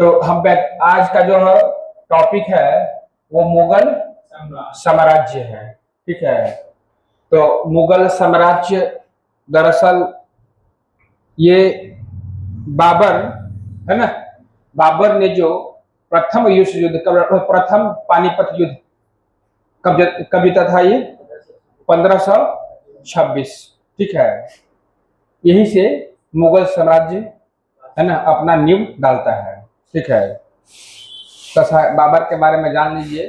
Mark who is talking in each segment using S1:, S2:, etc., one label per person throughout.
S1: तो हम आज का जो टॉपिक है वो मुगल साम्राज्य है। ठीक है, तो मुगल साम्राज्य दरअसल ये बाबर है ना, बाबर ने जो प्रथम प्रथम पानीपत युद्ध कब जीता था, ये 1526। ठीक है, यही से मुगल साम्राज्य है ना अपना नींव डालता है। ठीक है, तो बाबर के बारे में जान लीजिए,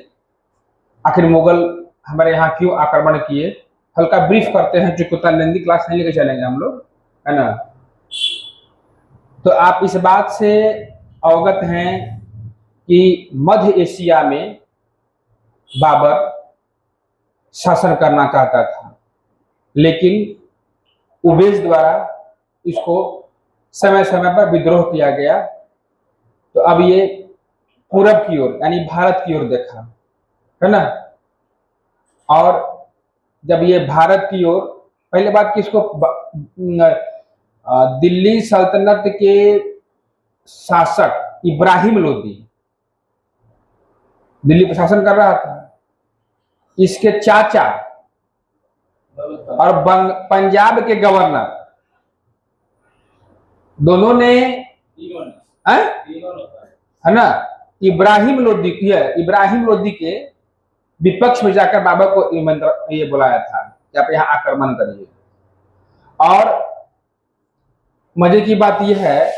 S1: आखिर मुगल हमारे यहाँ क्यों आक्रमण किए, हल्का ब्रीफ करते हैं, जो कुछ लंबी क्लास नहीं लेके चलेंगे हम लोग, है ना। तो आप इस बात से अवगत हैं कि मध्य एशिया में बाबर शासन करना चाहता था, लेकिन उबेश द्वारा इसको समय समय पर विद्रोह किया गया। तो अब ये पूरब की ओर यानी भारत की ओर देखा, है ना। और जब ये भारत की ओर, पहले बात किसको, दिल्ली सल्तनत के शासक इब्राहिम लोदी दिल्ली पर शासन कर रहा था। इसके चाचा और पंजाब के गवर्नर दोनों ने है ना इब्राहिम लोदी के विपक्ष में जाकर बाबर को ये बुलाया था कि आप यहाँ आक्रमण करिए। और मजे की बात यह है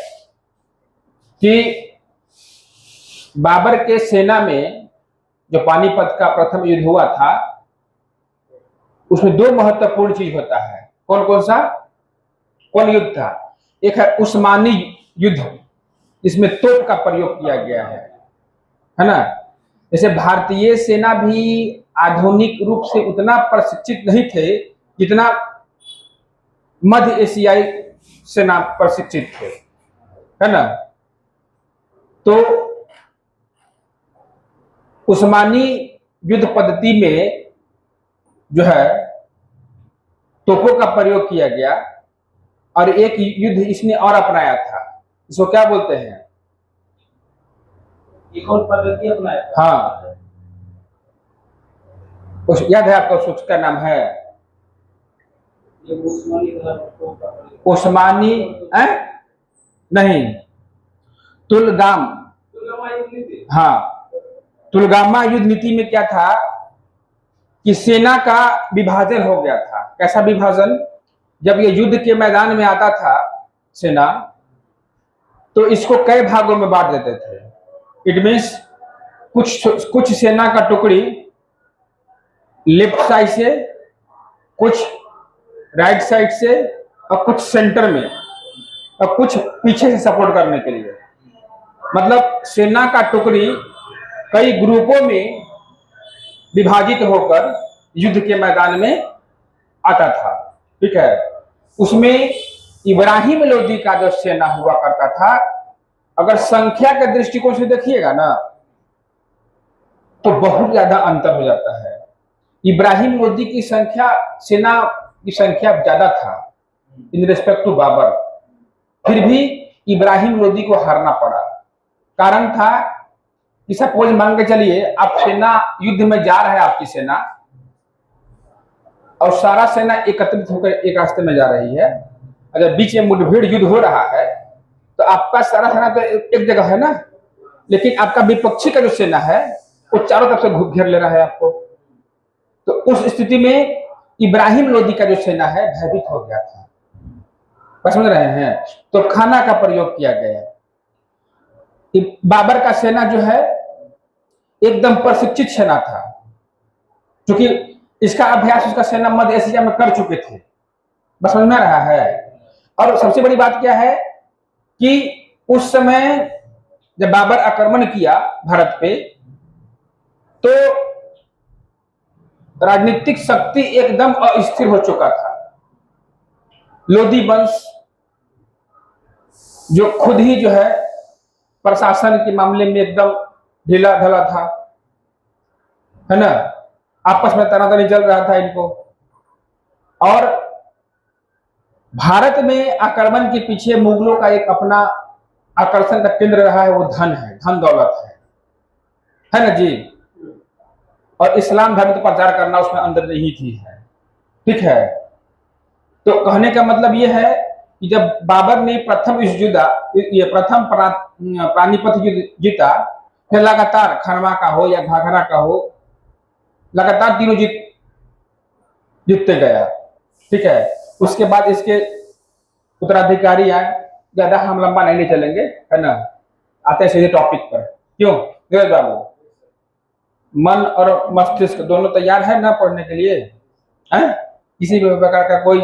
S1: कि बाबर के सेना में जो पानीपत का प्रथम युद्ध हुआ था, उसमें दो महत्वपूर्ण चीज होता है। कौन युद्ध था? एक है उस्मानी युद्ध, इसमें तोप का प्रयोग किया गया है ना। जैसे भारतीय सेना भी आधुनिक रूप से उतना प्रशिक्षित नहीं थे जितना मध्य एशियाई सेना प्रशिक्षित थे, है ना। तो उस्मानी युद्ध पद्धति में जो है तोपों का प्रयोग किया गया। और एक युद्ध इसने और अपनाया था, इसको क्या बोलते हैं, एक और पद्धति अपनाया था। हाँ, याद है आपको, उसका नाम है उस्मानी नहीं, तुलगाम। हाँ, तुलगामा युद्ध नीति में क्या था कि सेना का विभाजन हो गया था। कैसा विभाजन? जब ये युद्ध के मैदान में आता था सेना, तो इसको कई भागों में बांट देते थे। इट मीन्स कुछ सेना का टुकड़ी लेफ्ट साइड से, कुछ राइट साइड से, और कुछ सेंटर में, और कुछ पीछे से सपोर्ट करने के लिए। मतलब सेना का टुकड़ी कई ग्रुपों में विभाजित होकर युद्ध के मैदान में आता था। ठीक है, उसमें इब्राहिम लोदी का जो सेना हुआ करता था, अगर संख्या के दृष्टिकोण से देखिएगा ना तो बहुत ज्यादा अंतर हो जाता है। इब्राहिम लोदी की संख्या, सेना की संख्या ज्यादा था इन रिस्पेक्ट टू बाबर, फिर भी इब्राहिम लोदी को हारना पड़ा। कारण था कि सपोज मान के चलिए आप सेना युद्ध में जा रहा है, आपकी सेना और सारा सेना एकत्रित होकर एक रास्ते में जा रही है। अगर बीच में मुठभेड़ युद्ध हो रहा है तो आपका सारा सेना तो एक जगह है ना, लेकिन आपका विपक्षी का जो सेना है वो चारों तरफ से घेर ले रहा है आपको। तो उस स्थिति में इब्राहिम लोदी का जो सेना है भयभीत हो गया था। समझ रहे हैं? तो खाना का प्रयोग किया गया। बाबर का सेना जो है एकदम प्रशिक्षित सेना था, क्योंकि इसका अभ्यास उसका सेना मध्य एशिया में कर चुके थे। बस समझ में रहा है। और सबसे बड़ी बात क्या है कि उस समय जब बाबर आक्रमण किया भारत पे, तो राजनीतिक शक्ति एकदम अस्थिर हो चुका था। लोदी वंश जो खुद ही जो है प्रशासन के मामले में एकदम ढीला ढाला था, है ना, आपस में तनातनी चल रहा था इनको। और भारत में आक्रमण के पीछे मुगलों का एक अपना आकर्षण का केंद्र रहा है वो धन है, धन दौलत है ना जी। और इस्लाम धर्म का प्रचार करना उसमें अंदर नहीं थी है, ठीक है। तो कहने का मतलब ये है कि जब बाबर ने प्रथम प्रथम पानीपत युद्ध जीता, फिर लगातार खनवा का हो या घाघरा का हो, लगातार तीनों जीतते गया, ठीक है। उसके बाद इसके उत्तराधिकारी आए। ज्यादा हम लंबा नहीं चलेंगे, है ना, आते हैं सीधे टॉपिक पर। क्यों नीरज बाबू, मन और मस्तिष्क दोनों तैयार है ना पढ़ने के लिए? हैं? किसी भी प्रकार का कोई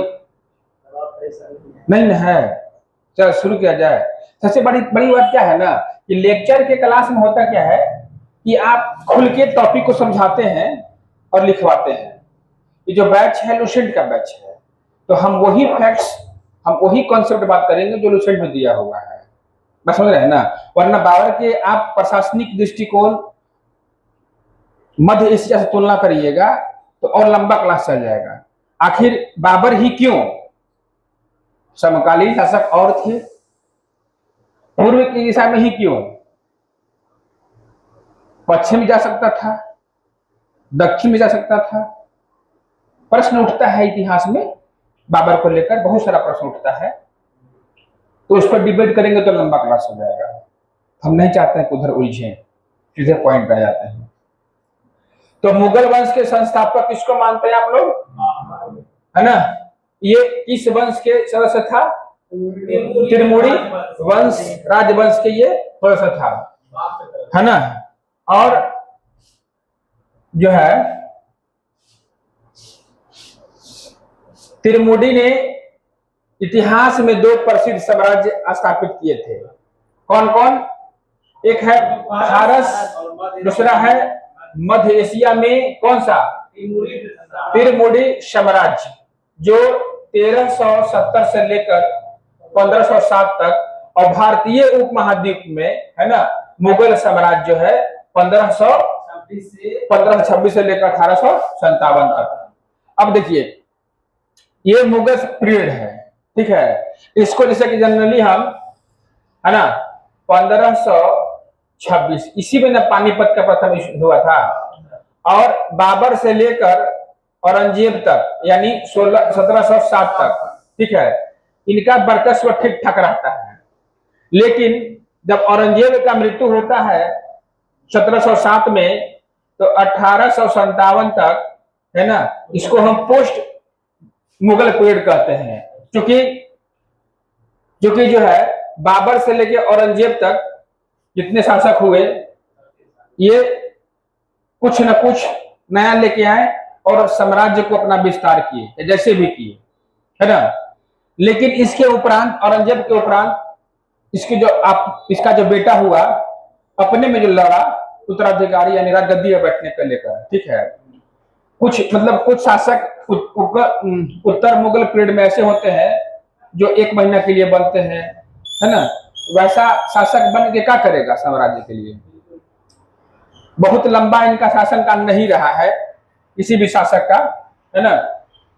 S1: नहीं है? चल शुरू किया जाए। सबसे बड़ी बात क्या है ना कि लेक्चर के क्लास में होता क्या है कि आप खुल के टॉपिक को समझाते हैं और लिखवाते हैं। ये जो बैच है लुसेंट का बैच है, तो हम वही फैक्ट्स, हम वही कॉन्सेप्ट बात करेंगे जो लुसेंट में दिया हुआ है, बस समझ रहे हैं ना। वरना बाबर के आप प्रशासनिक दृष्टिकोण मध्य एशिया से तुलना करिएगा तो और लंबा क्लास चल जाएगा। आखिर बाबर ही क्यों? समकालीन शासक और थे, पूर्व की दिशा में ही क्यों? पश्चिम में जा सकता था, दक्षिण में जा सकता था। प्रश्न उठता है इतिहास में बाबर को लेकर, बहुत सारा प्रश्न उठता है, तो उस पर डिबेट करेंगे तो लंबा क्लास हो जाएगा। हम नहीं चाहते हैं उधर उलझे, सीधे पॉइंट पे जाते हैं। तो मुगल वंश के संस्थापक किसको मानते हैं आप लोग, है ना? ये किस वंश के सदस्य था? तिरमुड़ी वंश, राजवंश के ये सदस्य था, है ना। और जो है तिरमुड़ी ने इतिहास में दो प्रसिद्ध साम्राज्य स्थापित किए थे। कौन कौन? एक है फारस, दूसरा है मध्य एशिया में कौन सा? तिरमुड़ी साम्राज्य, जो 1370 से लेकर 1507 तक, और भारतीय उपमहाद्वीप में, है ना, मुगल साम्राज्य जो है 1526 से लेकर 1857 तक। अब देखिए ये मुगल पीरियड है, ठीक है। इसको जैसे कि जनरली हम, है ना, 1526 इसी में ना पानीपत का प्रथम युद्ध हुआ था, और बाबर से लेकर औरंगजेब तक यानी 1707 तक, ठीक है, इनका वर्चस्व ठीक ठाक रहता है। लेकिन जब औरंगजेब का मृत्यु होता है 1707 में, तो 1857 तक, है ना, इसको हम पोस्ट मुगल पीरियड कहते हैं। क्योंकि जो है बाबर से लेकर औरंगजेब तक जितने शासक हुए, ये कुछ न कुछ नया लेके आए और साम्राज्य को अपना विस्तार किए, जैसे भी किए, है ना। लेकिन इसके उपरांत, औरंगजेब के उपरांत, इसका जो बेटा हुआ, अपने में जो लड़ा उत्तराधिकारी यानी राजगद्दी पर बैठने को लेकर, ठीक है। कुछ शासक उत्तर मुगल पीरियड में ऐसे होते हैं जो 1 महीना के लिए बनते हैं, है ना। वैसा शासक बन के क्या करेगा साम्राज्य के लिए? बहुत लंबा इनका शासन काल नहीं रहा है किसी भी शासक का, है ना।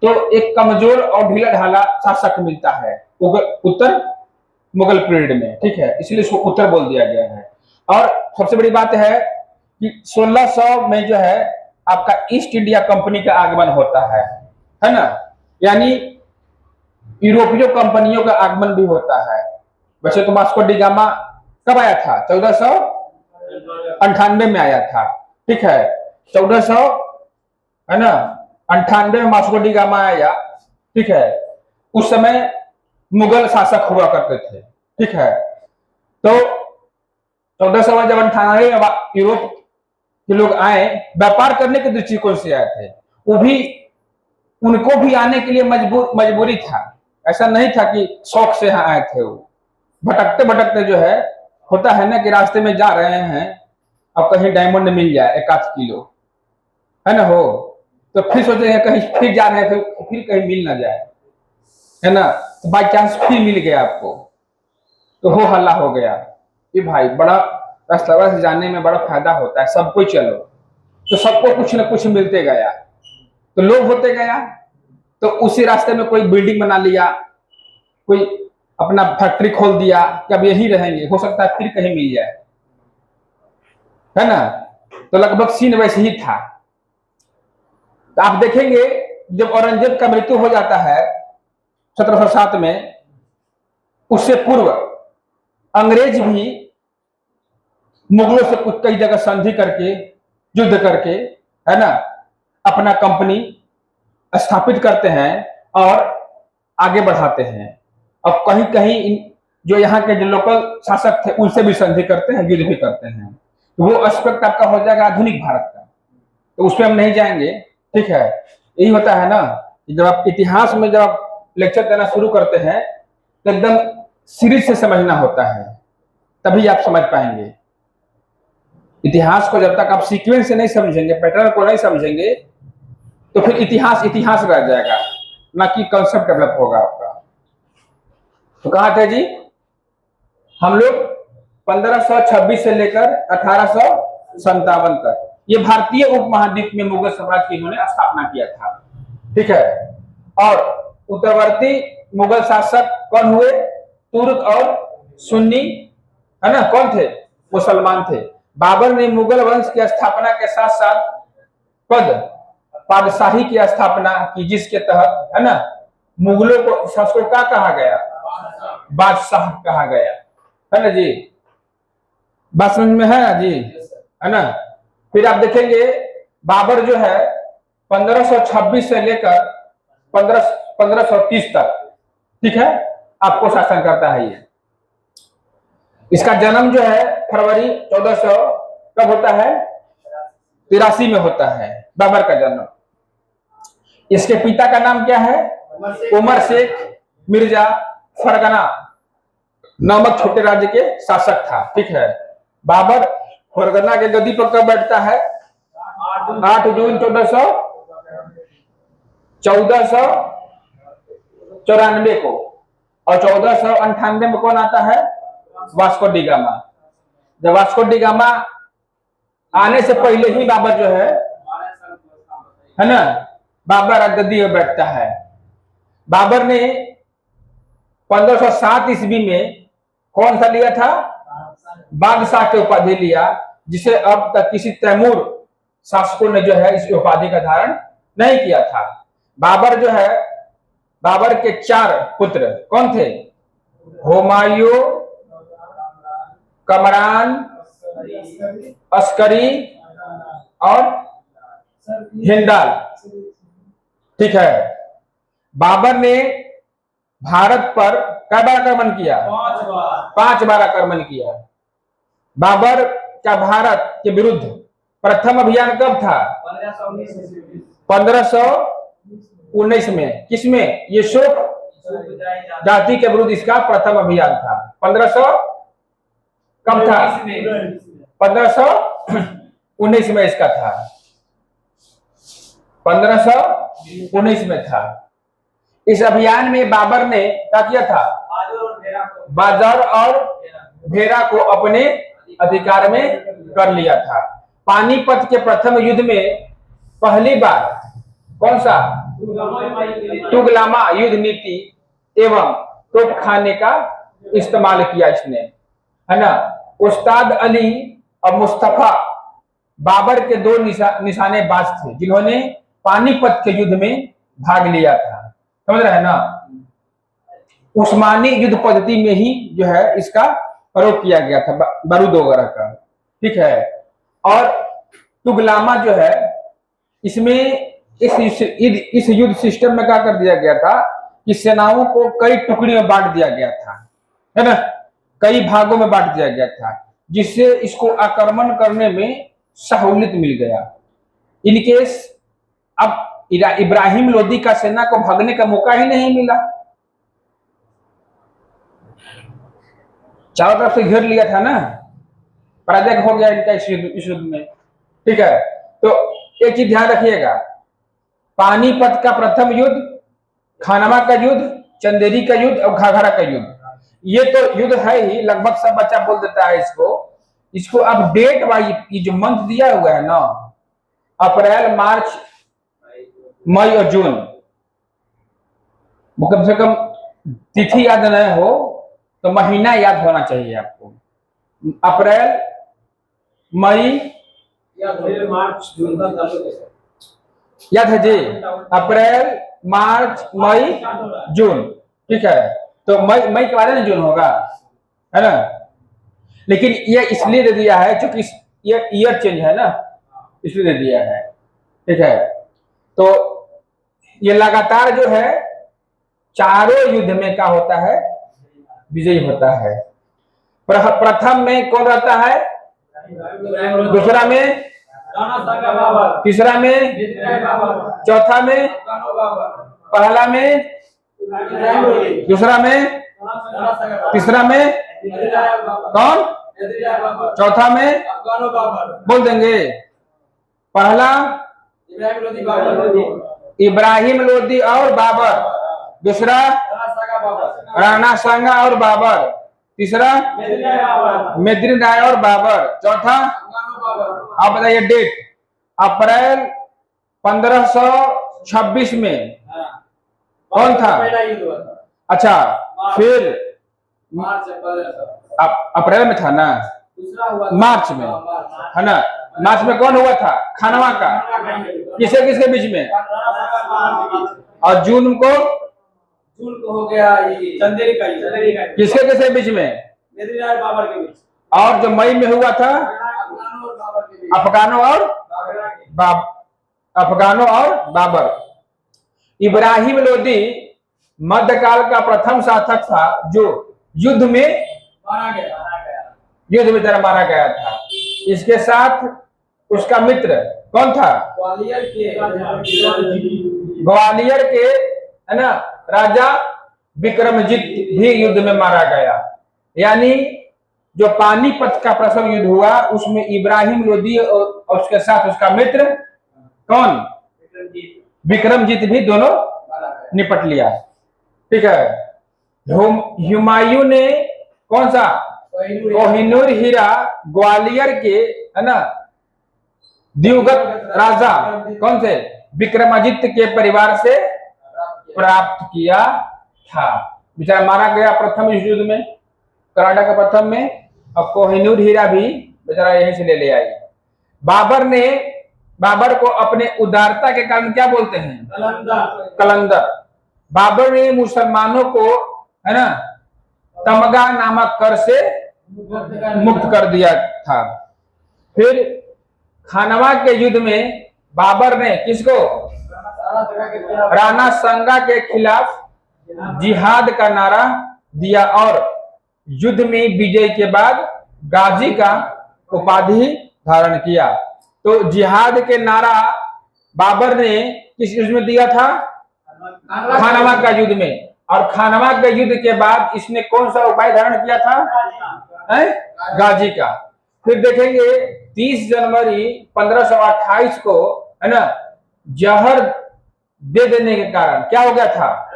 S1: तो एक कमजोर और ढीला ढाला शासक मिलता है उत्तर मुगल पीरियड में, ठीक है, इसलिए इसको उत्तर बोल दिया गया है। और सबसे बड़ी बात है कि 1600 में जो है आपका ईस्ट इंडिया कंपनी का आगमन होता है ना, यानी यूरोपीय कंपनियों का आगमन भी होता है। वैसे तो वास्को डी गामा कब आया था? 1498 में आया था, ठीक है। 1400, है ना, 98 में वास्को डी गामा आया, ठीक है। उस समय मुगल शासक हुआ करते थे, ठीक है। तो 1400 में जब 98 में यूरोप के लोग आए, व्यापार करने के दृष्टिकोण से आए थे, वो भी, उनको भी आने के लिए मजबूरी था। ऐसा नहीं था कि शौक से यहाँ आए थे। वो भटकते भटकते जो है, होता है ना कि रास्ते में जा रहे हैं, अब कहीं डायमंड मिल जाए 1-8 किलो, है ना, हो तो फिर सोचेंगे कहीं फिर जा रहे हैं, फिर कहीं मिल ना जाए, है ना। तो बाई चांस फिर मिल गया आपको, तो हो हल्ला हो गया कि भाई बड़ा रास्ता से जाने में बड़ा फायदा होता है, सब कोई चलो, तो सबको कुछ न कुछ मिलते गया, तो लोग होते गया। तो उसी रास्ते में कोई बिल्डिंग बना लिया, कोई अपना फैक्ट्री खोल दिया कि अब यही रहेंगे, हो सकता है फिर कहीं मिल जाए, है ना। तो लगभग सीन वैसे ही था। तो आप देखेंगे जब औरंगजेब का मृत्यु हो जाता है 1707 में, उससे पूर्व अंग्रेज भी मुगलों से कुछ कई जगह संधि करके, युद्ध करके, है ना, अपना कंपनी स्थापित करते हैं और आगे बढ़ाते हैं। और कहीं कहीं जो यहाँ के जो लोकल शासक थे उनसे भी संधि करते हैं, युद्ध भी करते हैं। तो वो एस्पेक्ट आपका हो जाएगा आधुनिक भारत का, तो उसमें हम नहीं जाएंगे, ठीक है। यही होता है ना कि जब आप इतिहास में जब आप लेक्चर देना शुरू करते हैं तो एकदम सीरीज से समझना होता है, तभी आप समझ पाएंगे। इतिहास को जब तक आप सीक्वेंस से नहीं समझेंगे, पैटर्न को नहीं समझेंगे, तो फिर इतिहास इतिहास रह जाएगा, ना कि कंसेप्ट डेवलप होगा आपका। तो कहा थे जी हम लोग 1526 से लेकर 1857 तक, ये भारतीय उपमहाद्वीप में मुगल साम्राज्य की इन्होंने स्थापना किया था, ठीक है। और उत्तरवर्ती मुगल शासक कौन हुए? तुर्क और सुन्नी, है ना, कौन थे? मुसलमान थे। बाबर ने मुगल वंश की स्थापना के साथ साथ पादशाही की स्थापना की, जिसके तहत, है ना, मुगलों को शासकों का कहा गया, बादशाह कहा गया, है ना जी। बात समझ में है ना जी, है ना। फिर आप देखेंगे बाबर जो है 1526 से लेकर 1530 तक, ठीक है, आपको शासन करता है। ये इसका जन्म जो है फरवरी 1400 कब होता है? 83 में होता है बाबर का जन्म। इसके पिता का नाम क्या है? उमर शेख मिर्जा फरगना नामक छोटे राज्य के शासक था, ठीक है। बाबर फरगना के गद्दी पर कब बैठता है? 8 जून 1494 को, और 1498 में कौन आता है? Vasco D gamma. जब वास्को डी गामा आने से पहले ही बाबर जो है ना, बाबर गद्दी में बैठता है। बाबर ने 1507 ईस्वी में कौन सा लिया था? बादशाह की उपाधि लिया, जिसे अब तक किसी तैमूर शासकों ने जो है इस उपाधि का धारण नहीं किया था। बाबर जो है, बाबर के 4 पुत्र कौन थे? हुमायूं, कमरान, अस्करी और हिंडाल, ठीक है। बाबर ने भारत पर कई बार आक्रमण किया? 5 बार आक्रमण किया। बाबर का भारत के विरुद्ध प्रथम अभियान कब था? 1519 में। किसमें? ये शोक जाति के विरुद्ध इसका प्रथम अभियान था। 1500 कब था? 1519 में इसका था, 1519 में था। इस अभियान में बाबर ने क्या किया था? बाजार और भेरा को अपने अधिकार में कर लिया था। पानीपत के प्रथम युद्ध में पहली बार कौन सा? तुगलमा युद्ध नीति एवं तोपखाने का इस्तेमाल किया इसने, है ना। उस्ताद अली और मुस्तफा बाबर के 2 निशानेबाज थे, जिन्होंने पानीपत के युद्ध में भाग लिया था, समझ रहे हैं ना। उस्मानी युद्ध पद्धति में ही जो है इसका प्रयोग किया गया था, बारूद वगैरह का, ठीक है। और तुगलामा जो है, इसमें इस युद्ध सिस्टम में क्या कर दिया गया था कि सेनाओं को कई टुकड़ियों में बांट दिया गया था, है ना, कई भागों में बांट दिया गया था, जिससे इसको आक्रमण करने में सहूलियत मिल गया। इनकेस अब इब्राहिम लोदी का सेना को भागने का मौका ही नहीं मिला, चारों तरफ से घेर लिया था ना, पराजय हो गया इनका इस युद्ध में, ठीक है। तो एक चीज ध्यान रखिएगा, पानीपत का प्रथम युद्ध, खानवा का युद्ध, चंदेरी का युद्ध और घाघरा का युद्ध, ये तो युद्ध है ही, लगभग सब बच्चा बोल देता है इसको अब डेट वाइज ये जो मंथ दिया हुआ है ना, अप्रैल, मार्च, मई और जून, कम से कम तिथि याद न हो तो महीना याद होना चाहिए आपको। अप्रैल, मई,
S2: मार्च, जून
S1: याद है जी? अप्रैल, मार्च, मई, जून। ठीक है, तो मई के बाद ना जून होगा, है ना। लेकिन ये इसलिए दे दिया है क्योंकि ये ईयर चेंज है ना, इसलिए दे दिया है। ठीक है, तो ये लगातार जो है चारों युद्ध में क्या होता है? विजयी होता है। प्रथम में कौन रहता है? दूसरा में, तीसरा में, चौथा में, पहला में, दूसरा में, तीसरा में कौन, चौथा में बोल देंगे। पहला इब्राहिम लोदी और बाबर, दूसरा राणा सांगा और बाबर, तीसरा मेदिनी राय और बाबर, चौथा आप बताइए डेट। अप्रैल 1526 में कौन था? अच्छा, फिर अप्रैल में था ना, मार्च में, है ना। मार्च में कौन हुआ था? खानवा का, किसे किसके बीच में? और जून को
S2: हो गया चंदेरी का,
S1: किसके किसके बीच में?
S2: बाबर के बीच।
S1: और जो मई में हुआ था अफगानों और बाबर। इब्राहिम लोदी मध्यकाल का प्रथम शासक था जो युद्ध में मारा गया था। इसके साथ उसका मित्र कौन था? ग्वालियर के, है ना, राजा विक्रमजीत भी युद्ध में मारा गया। यानी जो पानीपत का प्रथम युद्ध हुआ उसमें इब्राहिम लोदी और उसके साथ उसका मित्र कौन? विक्रमजीत भी दोनों निपट लिया। ठीक है, हुमायूं ने कौन सा? कोहिनूर हीरा ग्वालियर के, है ना, दिवंगत राजा कौन से? विक्रमादित्य के परिवार से प्राप्त किया था। बेचारा मारा गया प्रथम युद्ध में, कर्नाटक के प्रथम में। और कोहिनूर हीरा भी बेचारा यहीं से ले आई। बाबर को अपने उदारता के कारण क्या बोलते हैं? कलंदर। बाबर ने मुसलमानों को, है ना, तमगा नामक कर से मुक्त कर दिया था। फिर खानवा के युद्ध में बाबर ने किसको? राणा सांगा के खिलाफ जिहाद का नारा दिया और युद्ध में विजय के बाद गाजी का उपाधि धारण किया। तो जिहाद के नारा बाबर ने किस युद्ध में दिया था? खानवा का युद्ध में। और खानवा के युद्ध के बाद इसने कौन सा उपाय धारण किया था? गाजी का। फिर देखेंगे 30 जनवरी 1528 को, है ना, जहर दे देने के कारण क्या हो गया था?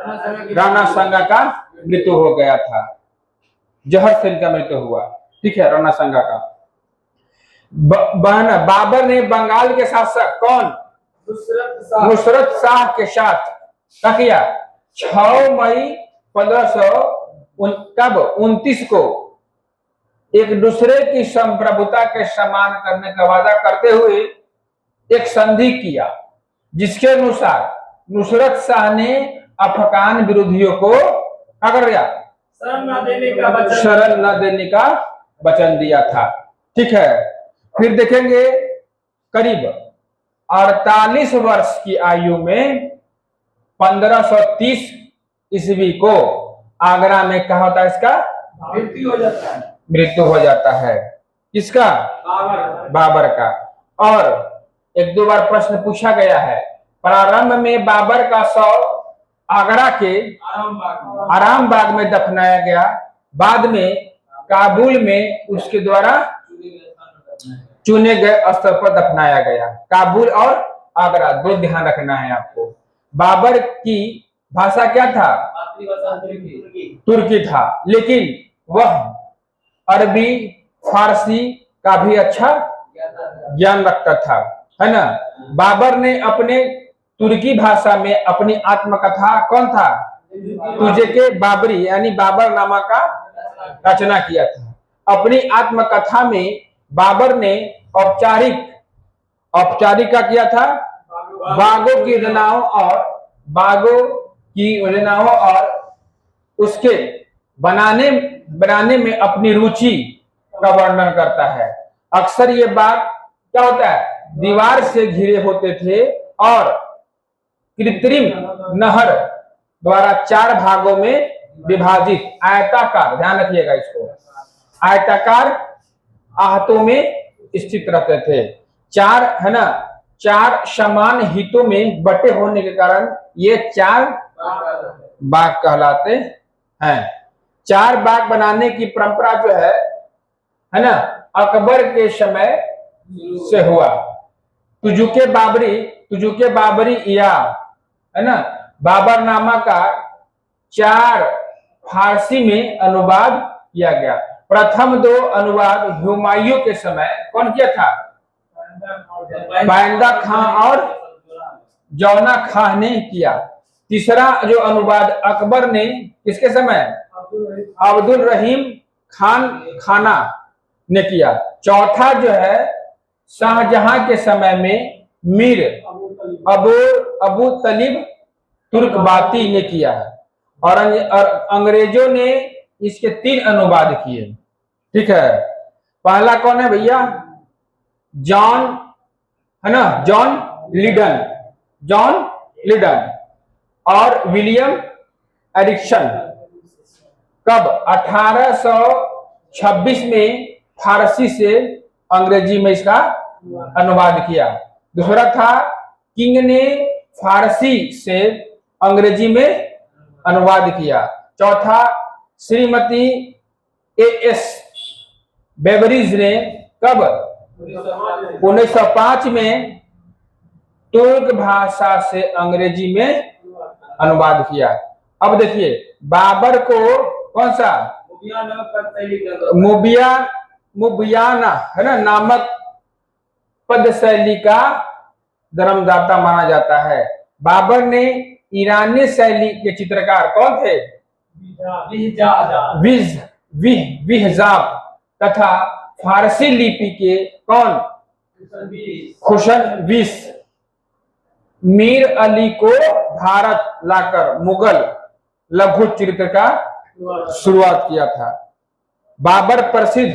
S1: राणा सांगा का मृत्यु हो गया था। जहर से इनका मृत्यु हुआ। ठीक है, राणा सांगा का। बाबर ने बंगाल के शासक कौन? नुसरत शाह के साथ क्या किया? 6 मई 1529 को एक दूसरे की संप्रभुता के सम्मान करने का वादा करते हुए एक संधि किया, जिसके अनुसार नुसरत शाह ने अफगान विरोधियों को शरण न देने का वचन दिया था। ठीक है, फिर देखेंगे करीब 48 वर्ष की आयु में 1530 ईस्वी को आगरा में क्या होता है? इसका मृत्यु हो जाता है। किसका? बाबर का। और एक दो बार प्रश्न पूछा गया है। प्रारंभ में बाबर का शव आगरा के आराम बाग में दफनाया गया, बाद में काबुल में उसके द्वारा चुने गए स्थल पर दफनाया गया। काबुल और आगरा दो ध्यान रखना है आपको। बाबर की भाषा क्या था? तुर्की था, लेकिन वह अरबी फारसी का भी अच्छा ज्ञान रखता था, है ना। बाबर ने अपने तुर्की भाषा में अपनी आत्मकथा कौन था? तुझे के बाबरी यानी बाबर नामा का रचना किया था। अपनी आत्मकथा में बाबर ने औपचारिक का किया था, बागों की योजनाओं और उसके बनाने में अपनी रुचि का वर्णन करता है। अक्सर ये बाग क्या होता है, दीवार से घिरे होते थे और कृत्रिम नहर द्वारा 4 भागों में विभाजित आयताकार, ध्यान रखिएगा इसको, आयताकार आहतों में स्थित रहते थे। 4 है ना, 4 समान हितों में बटे होने के कारण ये 4 बाग कहलाते हैं। 4 बाग बनाने की परंपरा जो है ना, अकबर के समय से हुआ। तुजुके बाबरी या है ना, बाबरनामा का 4 फारसी में अनुवाद किया गया। प्रथम 2 अनुवाद हुमायूं के समय कौन किया था, बाइंदा खां और जौना खां ने किया। तीसरा जो अनुवाद अकबर ने किसके समय, अब्दुल रहीम खाना ने किया। चौथा जो है शाहजहां के समय में मीर अबू तलीब तुर्कबाती ने किया है। और अंग्रेजों ने इसके 3 अनुवाद किए। ठीक है, पहला कौन है भैया, जॉन है ना, जॉन लीडन और विलियम एरिक्सन। कब, 1826 में फारसी से अंग्रेजी में इसका अनुवाद किया। दूसरा था किंग ने फारसी से अंग्रेजी में अनुवाद किया। चौथा श्रीमती A.S. बेवरीज ने कब, 1905 में तुर्क भाषा से अंग्रेजी में अनुवाद किया। अब देखिए बाबर को कौन सा, मुबियाना है ना नामक पद शैली का जन्मदाता माना जाता है। बाबर ने ईरानी शैली के चित्रकार कौन थे, विहजाब तथा फारसी लिपि के कौन, खुशनवीस। मीर अली को भारत लाकर मुगल लघु चरित्र का शुरुआत किया था। बाबर प्रसिद्ध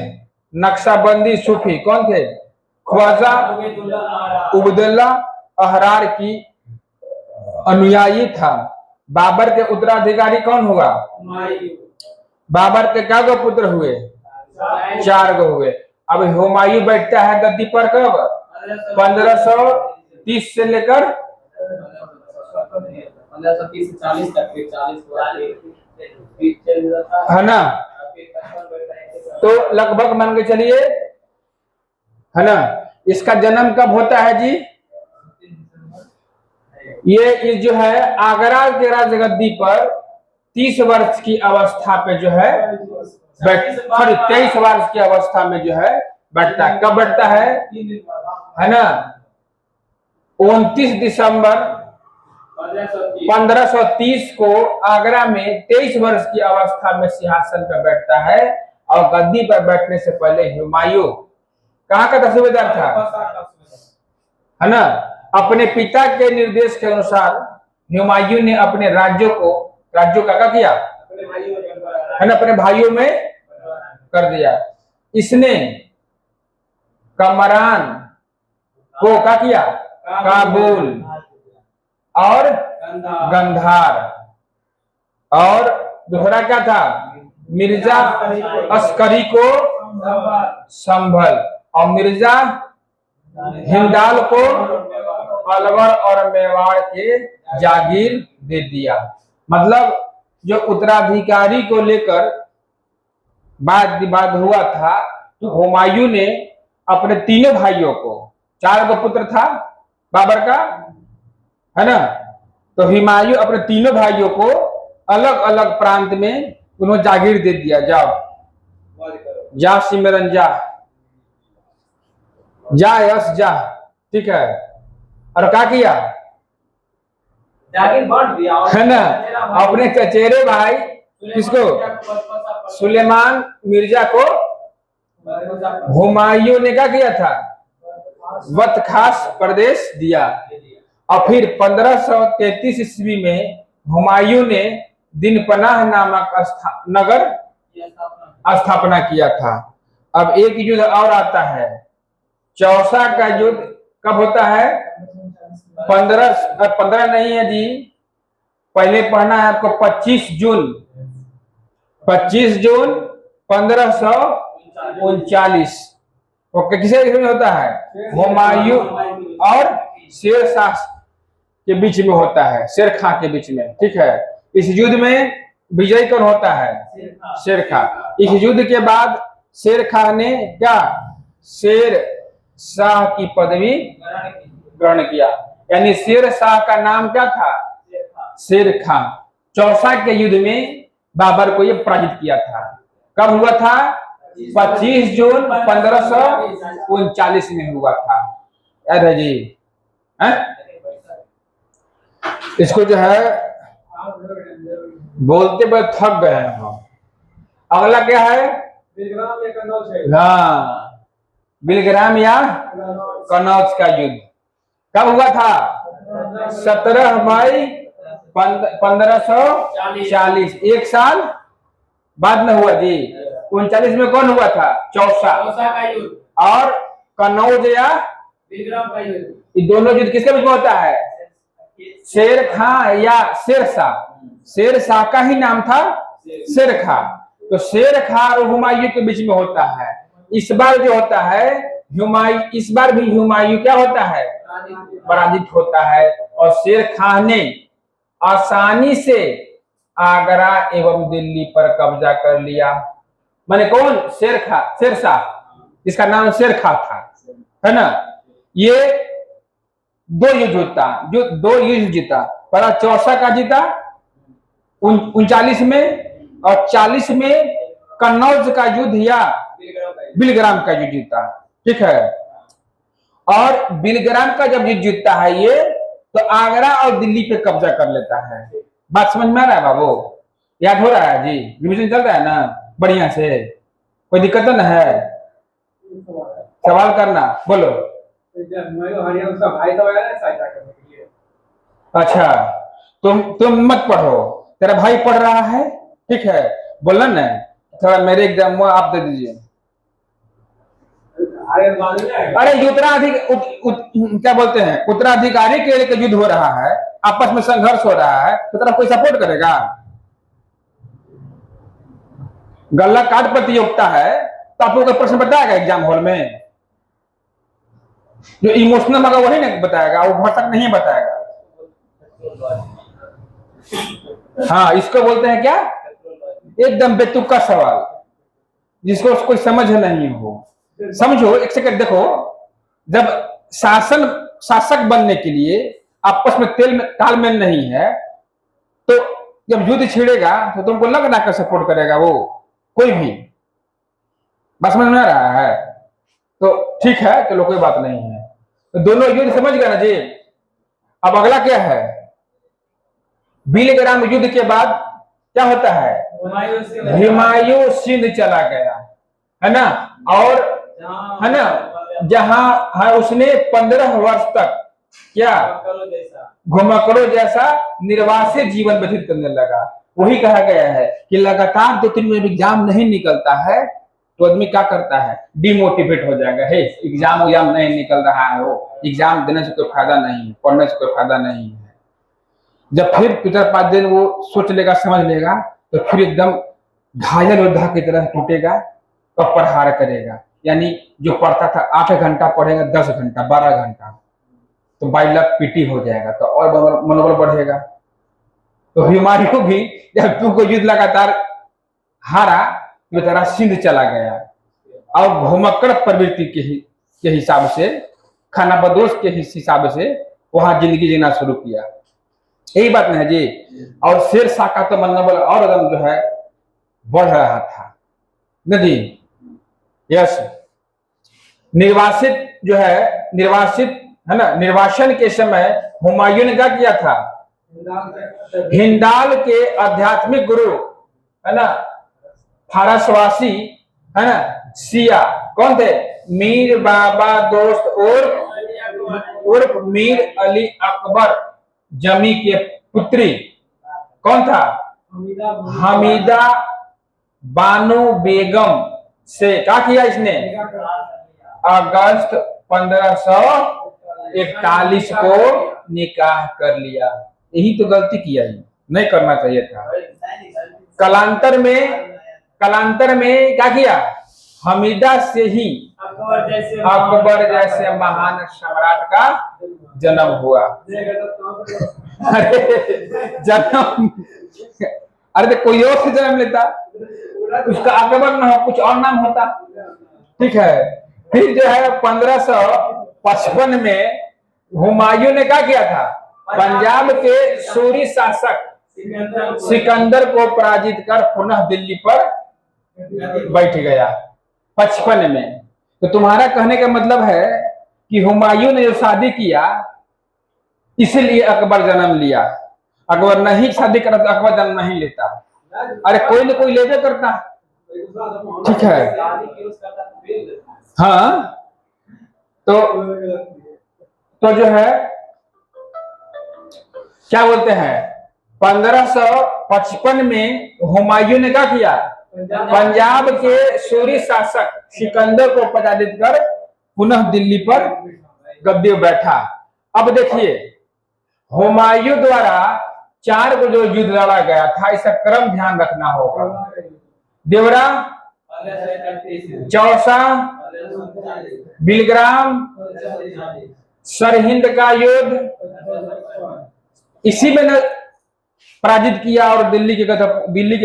S1: नक्शबंदी सूफी कौन थे, ख्वाजा उबैदुल्ला अहरार की अनुयायी था। बाबर के उत्तराधिकारी कौन हुआ, बाबर के क्या गो पुत्र हुए, 4 गो हुए। अब हुमायूं बैठता है गद्दी पर कब, 1530 से लेकर
S2: 1530 तक, 40
S1: है ना, तो लगभग मान के चलिए है ना। इसका जन्म कब होता है जी, ये जो है आगरा के राजगद्दी पर 30 वर्ष की अवस्था पे जो है 23 वर्ष की अवस्था में जो है बैठता है। कब बैठता है ना, 29 दिसंबर 1530 को आगरा में 23 वर्ष की अवस्था में सिंहासन पर बैठता है। और गद्दी पर बैठने से पहले हुमायूं कहाँ का था, सूबेदार था है ना। अपने पिता के निर्देश के अनुसार हुमायूं ने अपने राज्यों का क्या किया है ना, अपने भाइयों में कर दिया। इसने कमरान को क्या किया, काबुल और गंधार, और दूसरा क्या था, मिर्जा अस्करी को संभल, और मिर्जा हिंदाल को अलवर और मेवाड़ के जागीर दे दिया। मतलब जो उत्तराधिकारी को लेकर वाद विवाद हुआ था, तो हुमायूं ने अपने तीनों भाइयों को, 4 गो पुत्र था बाबर का है ना, तो हुमायूं अपने तीनों भाइयों को अलग अलग प्रांत में उन्होंने जागीर दे दिया। जा सिमरन जा यस जा, ठीक है। और क्या किया,
S2: जागीर बांट दिया
S1: है ना, अपने चचेरे भाई किसको? सुलेमान मिर्जा को हुमायूं ने क्या किया था? बख्तियार प्रदेश दिया। और फिर 1533 ईस्वी में हुमायूं ने दिनपनाह नामक नगर स्थापना किया था। अब एक युद्ध और आता है, चौसा का युद्ध कब होता है? 15 नहीं है जी, पहले पढ़ना है आपको 25 जून 1539। ओके, किसे होता है? हुमायूं और शेर शाह के बीच में होता है, शेर खां के बीच में। ठीक है, इस युद्ध में विजय कौन होता है? शेर खां। इस युद्ध के बाद शेर खां ने क्या? शेर शाह की पदवी ग्रहण किया, यानी शेर शाह का नाम क्या था? शेर खां। चौसा के युद्ध में बाबर को ये पराजित किया था। कब हुआ था? 25 जून 1539 में हुआ था। याद है जी? इसको जो है बोलते हुए थक गए हैं हम। अगला क्या है? हाँ, बिलग्राम या कनौज का युद्ध कब हुआ था? 17 मई 1540, एक साल बाद में हुआ जी। 39 में कौन हुआ था? चौसा का युद्ध। और कनौज या बिलग्राम का युद्ध, ये दोनों युद्ध किसके बीच में होता है? शेर खां या शेर शाह। शेर शाह का ही नाम था शेर खां, तो शेर खां और हुमायूं के बीच में होता है। इस बार जो होता है हुमायूं, इस बार भी हुमायूं क्या होता है? पराजित होता है। और शेर खां ने आसानी से आगरा एवं दिल्ली पर कब्जा कर लिया। माने कौन? शेर खां, शेर शाह, इसका नाम शेर खां था, है ना। ये दो युद्ध जीता। पहला चौसा का जीता 39 में, और 40 में कन्नौज का युद्ध या बिलग्राम का युद्ध जीता। ठीक है, और बिलग्राम का जब युद्ध जीतता है ये, तो आगरा और दिल्ली पे कब्जा कर लेता है। बात समझ में आ रहा है बाबू? याद हो रहा है जी? रिविजन चल रहा है ना बढ़िया से? कोई दिक्कत तो न है? सवाल करना, बोलो। अच्छा, तुम मत पढ़ो, तेरा भाई पढ़ रहा है, ठीक है, बोलना ना थोड़ा मेरे एग्जाम में आप दे दीजिए। अरे क्या बोलते हैं, उत्तराधिकारी के लिए युद्ध हो रहा है, आपस में संघर्ष हो रहा है, तो तेरा कोई सपोर्ट करेगा? गल्ला काट प्रतियोगिता है, तो आपको कोई प्रश्न बताएगा एग्जाम हॉल में? जो इमोशनल होगा वही नहीं बताएगा, वो भटक नहीं बताएगा। हाँ, इसको बोलते हैं क्या? एकदम बेतुका सवाल, जिसको कोई समझ नहीं हो। समझो, एक सेकंड देखो, जब शासक बनने के लिए आपस में तालमेल नहीं है, तो जब युद्ध छिड़ेगा तो तुमको लगना कर सपोर्ट करेगा वो कोई भी? बस समझ में आ रहा है? तो ठीक है, चलो कोई बात नहीं है। तो दोनों युद्ध समझ गए ना जी। अब अगला क्या है? बिलग्राम युद्ध के बाद क्या होता है? हुमायूं सिंध चला गया, है ना, और है ना, जहां उसने 15 वर्ष तक क्या घुमक्कड़ों जैसा निर्वासित जीवन व्यतीत करने लगा। वही कहा गया है कि लगातार 2-3 में एग्जाम नहीं निकलता है तो आदमी क्या करता है? डिमोटिवेट हो जाएगा। हे, एग्जाम नहीं निकल रहा है, वो एग्जाम देने से कोई फायदा नहीं है, पढ़ने से कोई फायदा नहीं है। जब फिर 4-5 दिन वो सोच लेगा, समझ लेगा, तो फिर एकदम घायल योद्धा की तरह टूटेगा और प्रहार करेगा। यानी जो पढ़ता था 8 घंटा पढ़ेगा, 10 घंटा 12 घंटा, तो 22 लाख पीटी हो जाएगा, तो और मनोबल बढ़ेगा। तो हुमायूं भी जब तुमको युद्ध लगातार हारा, बेचारा सिंध चला गया और घुमक्कड़ प्रवृत्ति के हिसाब से, खाना बदोश के हिसाब से वहां जिंदगी जीना शुरू किया। यही बात नहीं है जी। और शेर शाह का तो मनोबल और एकदम जो है बढ़ रहा था नदी। यस, निर्वासित है ना, निर्वासन के समय हुमायूं ने क्या किया था? हिंदाल के आध्यात्मिक गुरु है ना, फारसवासी, है ना, सिया कौन थे? मीर बाबा दोस्त उर्फ मीर अली अकबर जमी के पुत्री कौन था? हमीदा बानो बेगम से क्या किया इसने? अगस्त 1541 को निकाह कर लिया। यही तो गलती किया, ही नहीं करना चाहिए था। कलांतर में क्या किया? हमीदा से ही अकबर जैसे महान सम्राट का जन्म हुआ। अरे जन्म, अरे तो कोई और से जन्म लेता, उसका अकबर ना हो, कुछ और नाम होता। ठीक है। फिर जो है 1555 में हुमायूं ने क्या किया था? पंजाब के सूरी शासक सिकंदर को पराजित कर पुनः दिल्ली पर बैठ गया 55 में। तो तुम्हारा कहने का मतलब है कि हुमायूं ने जो शादी किया इसलिए अकबर जन्म लिया। अकबर नहीं शादी करता तो अकबर जन्म नहीं लेता। अरे कोई ना कोई लेवे करता। ठीक है। हाँ, तो जो है क्या बोलते हैं, 1555 में हुमायूं ने क्या किया? पंजाब के सूरी शासक सिकंदर को पराजित कर पुनः दिल्ली पर गद्दी बैठा। अब देखिए, हुमायूं द्वारा 4 को जो युद्ध लड़ा गया था, इसका क्रम ध्यान रखना होगा। देवरा, चौसा, बिलग्राम, सरहिंद का युद्ध, इसी में न पराजित किया और दिल्ली के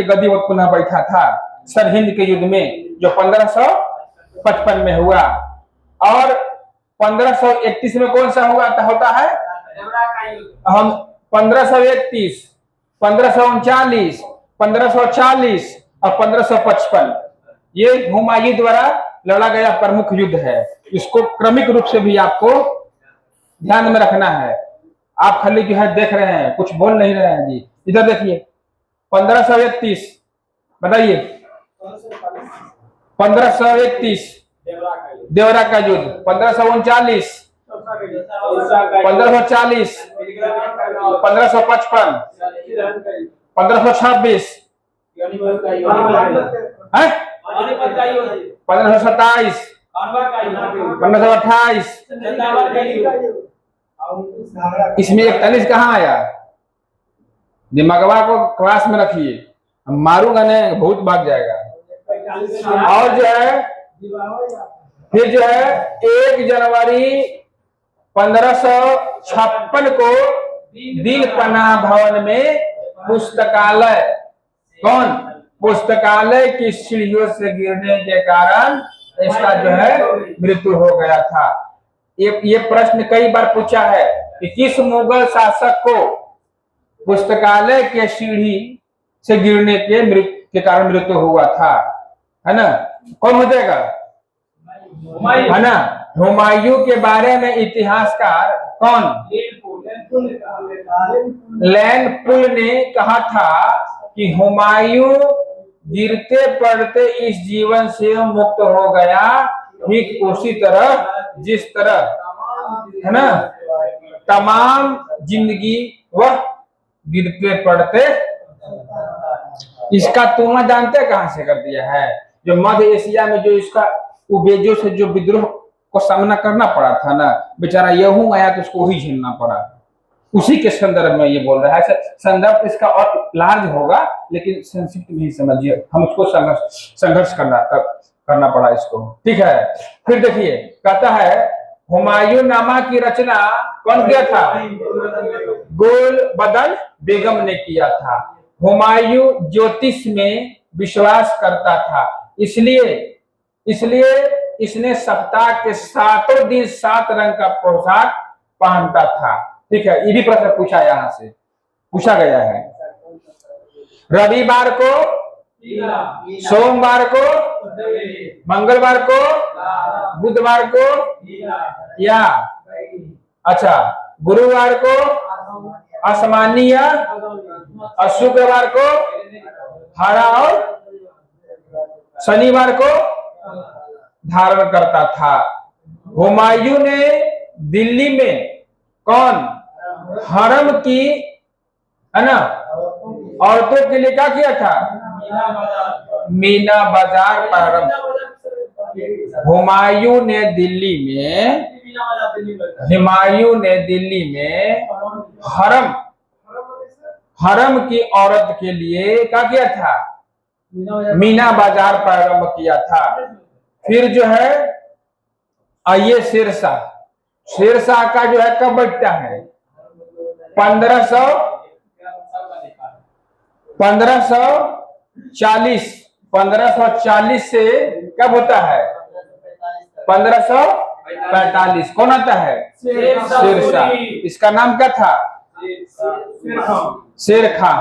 S1: गद्दी पर पुनः बैठा था। सरहिंद के युद्ध में जो 1555 में हुआ। और 1531 में कौन सा हुआ होता है? हम 1531, 1539, 1540 और 1555 ये हुमायूं द्वारा लड़ा गया प्रमुख युद्ध है। इसको क्रमिक रूप से भी आपको ध्यान में रखना है। आप खाली जो है देख रहे हैं, कुछ बोल नहीं रहे हैं जी। इधर देखिए, 1531 बताइए। 1531 देवरा का युद्ध, 1539, 1540, 1555, 1526, 1527, 1528। इसमें 41 कहाँ आया? दिमागवा को क्लास में रखिए, हम मारूंगा नहीं, बहुत भाग जाएगा। और जो है फिर जो है 1 जनवरी 1556 को दिल पनाह भवन में पुस्तकालय पुस्तकालय की सीढ़ियों से गिरने के कारण इसका जो है मृत्यु हो गया था। ये प्रश्न कई बार पूछा है कि किस मुगल शासक को पुस्तकालय के सीढ़ी से गिरने के कारण मृत्यु हुआ था, है ना? कौन हो जाएगा? है ना? हुमायूं के बारे में इतिहासकार कौन? लैंड-पुल ने कहा था कि हुमायूं गिरते पड़ते इस जीवन से मुक्त हो गया, ठीक उसी तरह जिस तरह, है ना, तमाम जिंदगी वह गिरते पड़ते। इसका तुलना जानते कहां से कर दिया है? जो मध्य एशिया में जो इसका उबेजो से जो विद्रोह को सामना करना पड़ा था ना, बेचारा यहूं आया तो उसको ही झेलना पड़ा। उसी के संदर्भ में ये बोल रहा है। संदर्भ इसका और लार्ज होगा, लेकिन संक्षिप्त नहीं समझिए, हम उसको संघर्ष करना पड़ा इसको। ठीक है। फिर देखिए, कहता है हुमायूं नामा की रचना कौन किया था? गुलबदन बेगम ने किया था। हुमायूं ज्योतिष में विश्वास करता था, इसलिए इसने सप्ताह के 7 दिन 7 रंग का पोशाक पहनता था। ठीक है। ये भी प्रश्न पूछा यहां से पूछा गया है। रविवार को, सोमवार को, मंगलवार को, बुधवार को या अच्छा गुरुवार को असमानीय और शुक्रवार को हरा और शनिवार को धारण करता था। हुमायूं ने दिल्ली में कौन हरम की है ना औरतों के लिए क्या किया था? मीना बाजार प्रारंभ। हुमायूं ने दिल्ली में हरम की औरत के लिए क्या किया था? मीना बाजार प्रारंभ किया था। फिर जो है आइए शेरशाह का जो है कब बैठता है? 1540 से कब होता है? 1545। कौन आता है? शेरशाह। इसका नाम क्या था? शेर खां।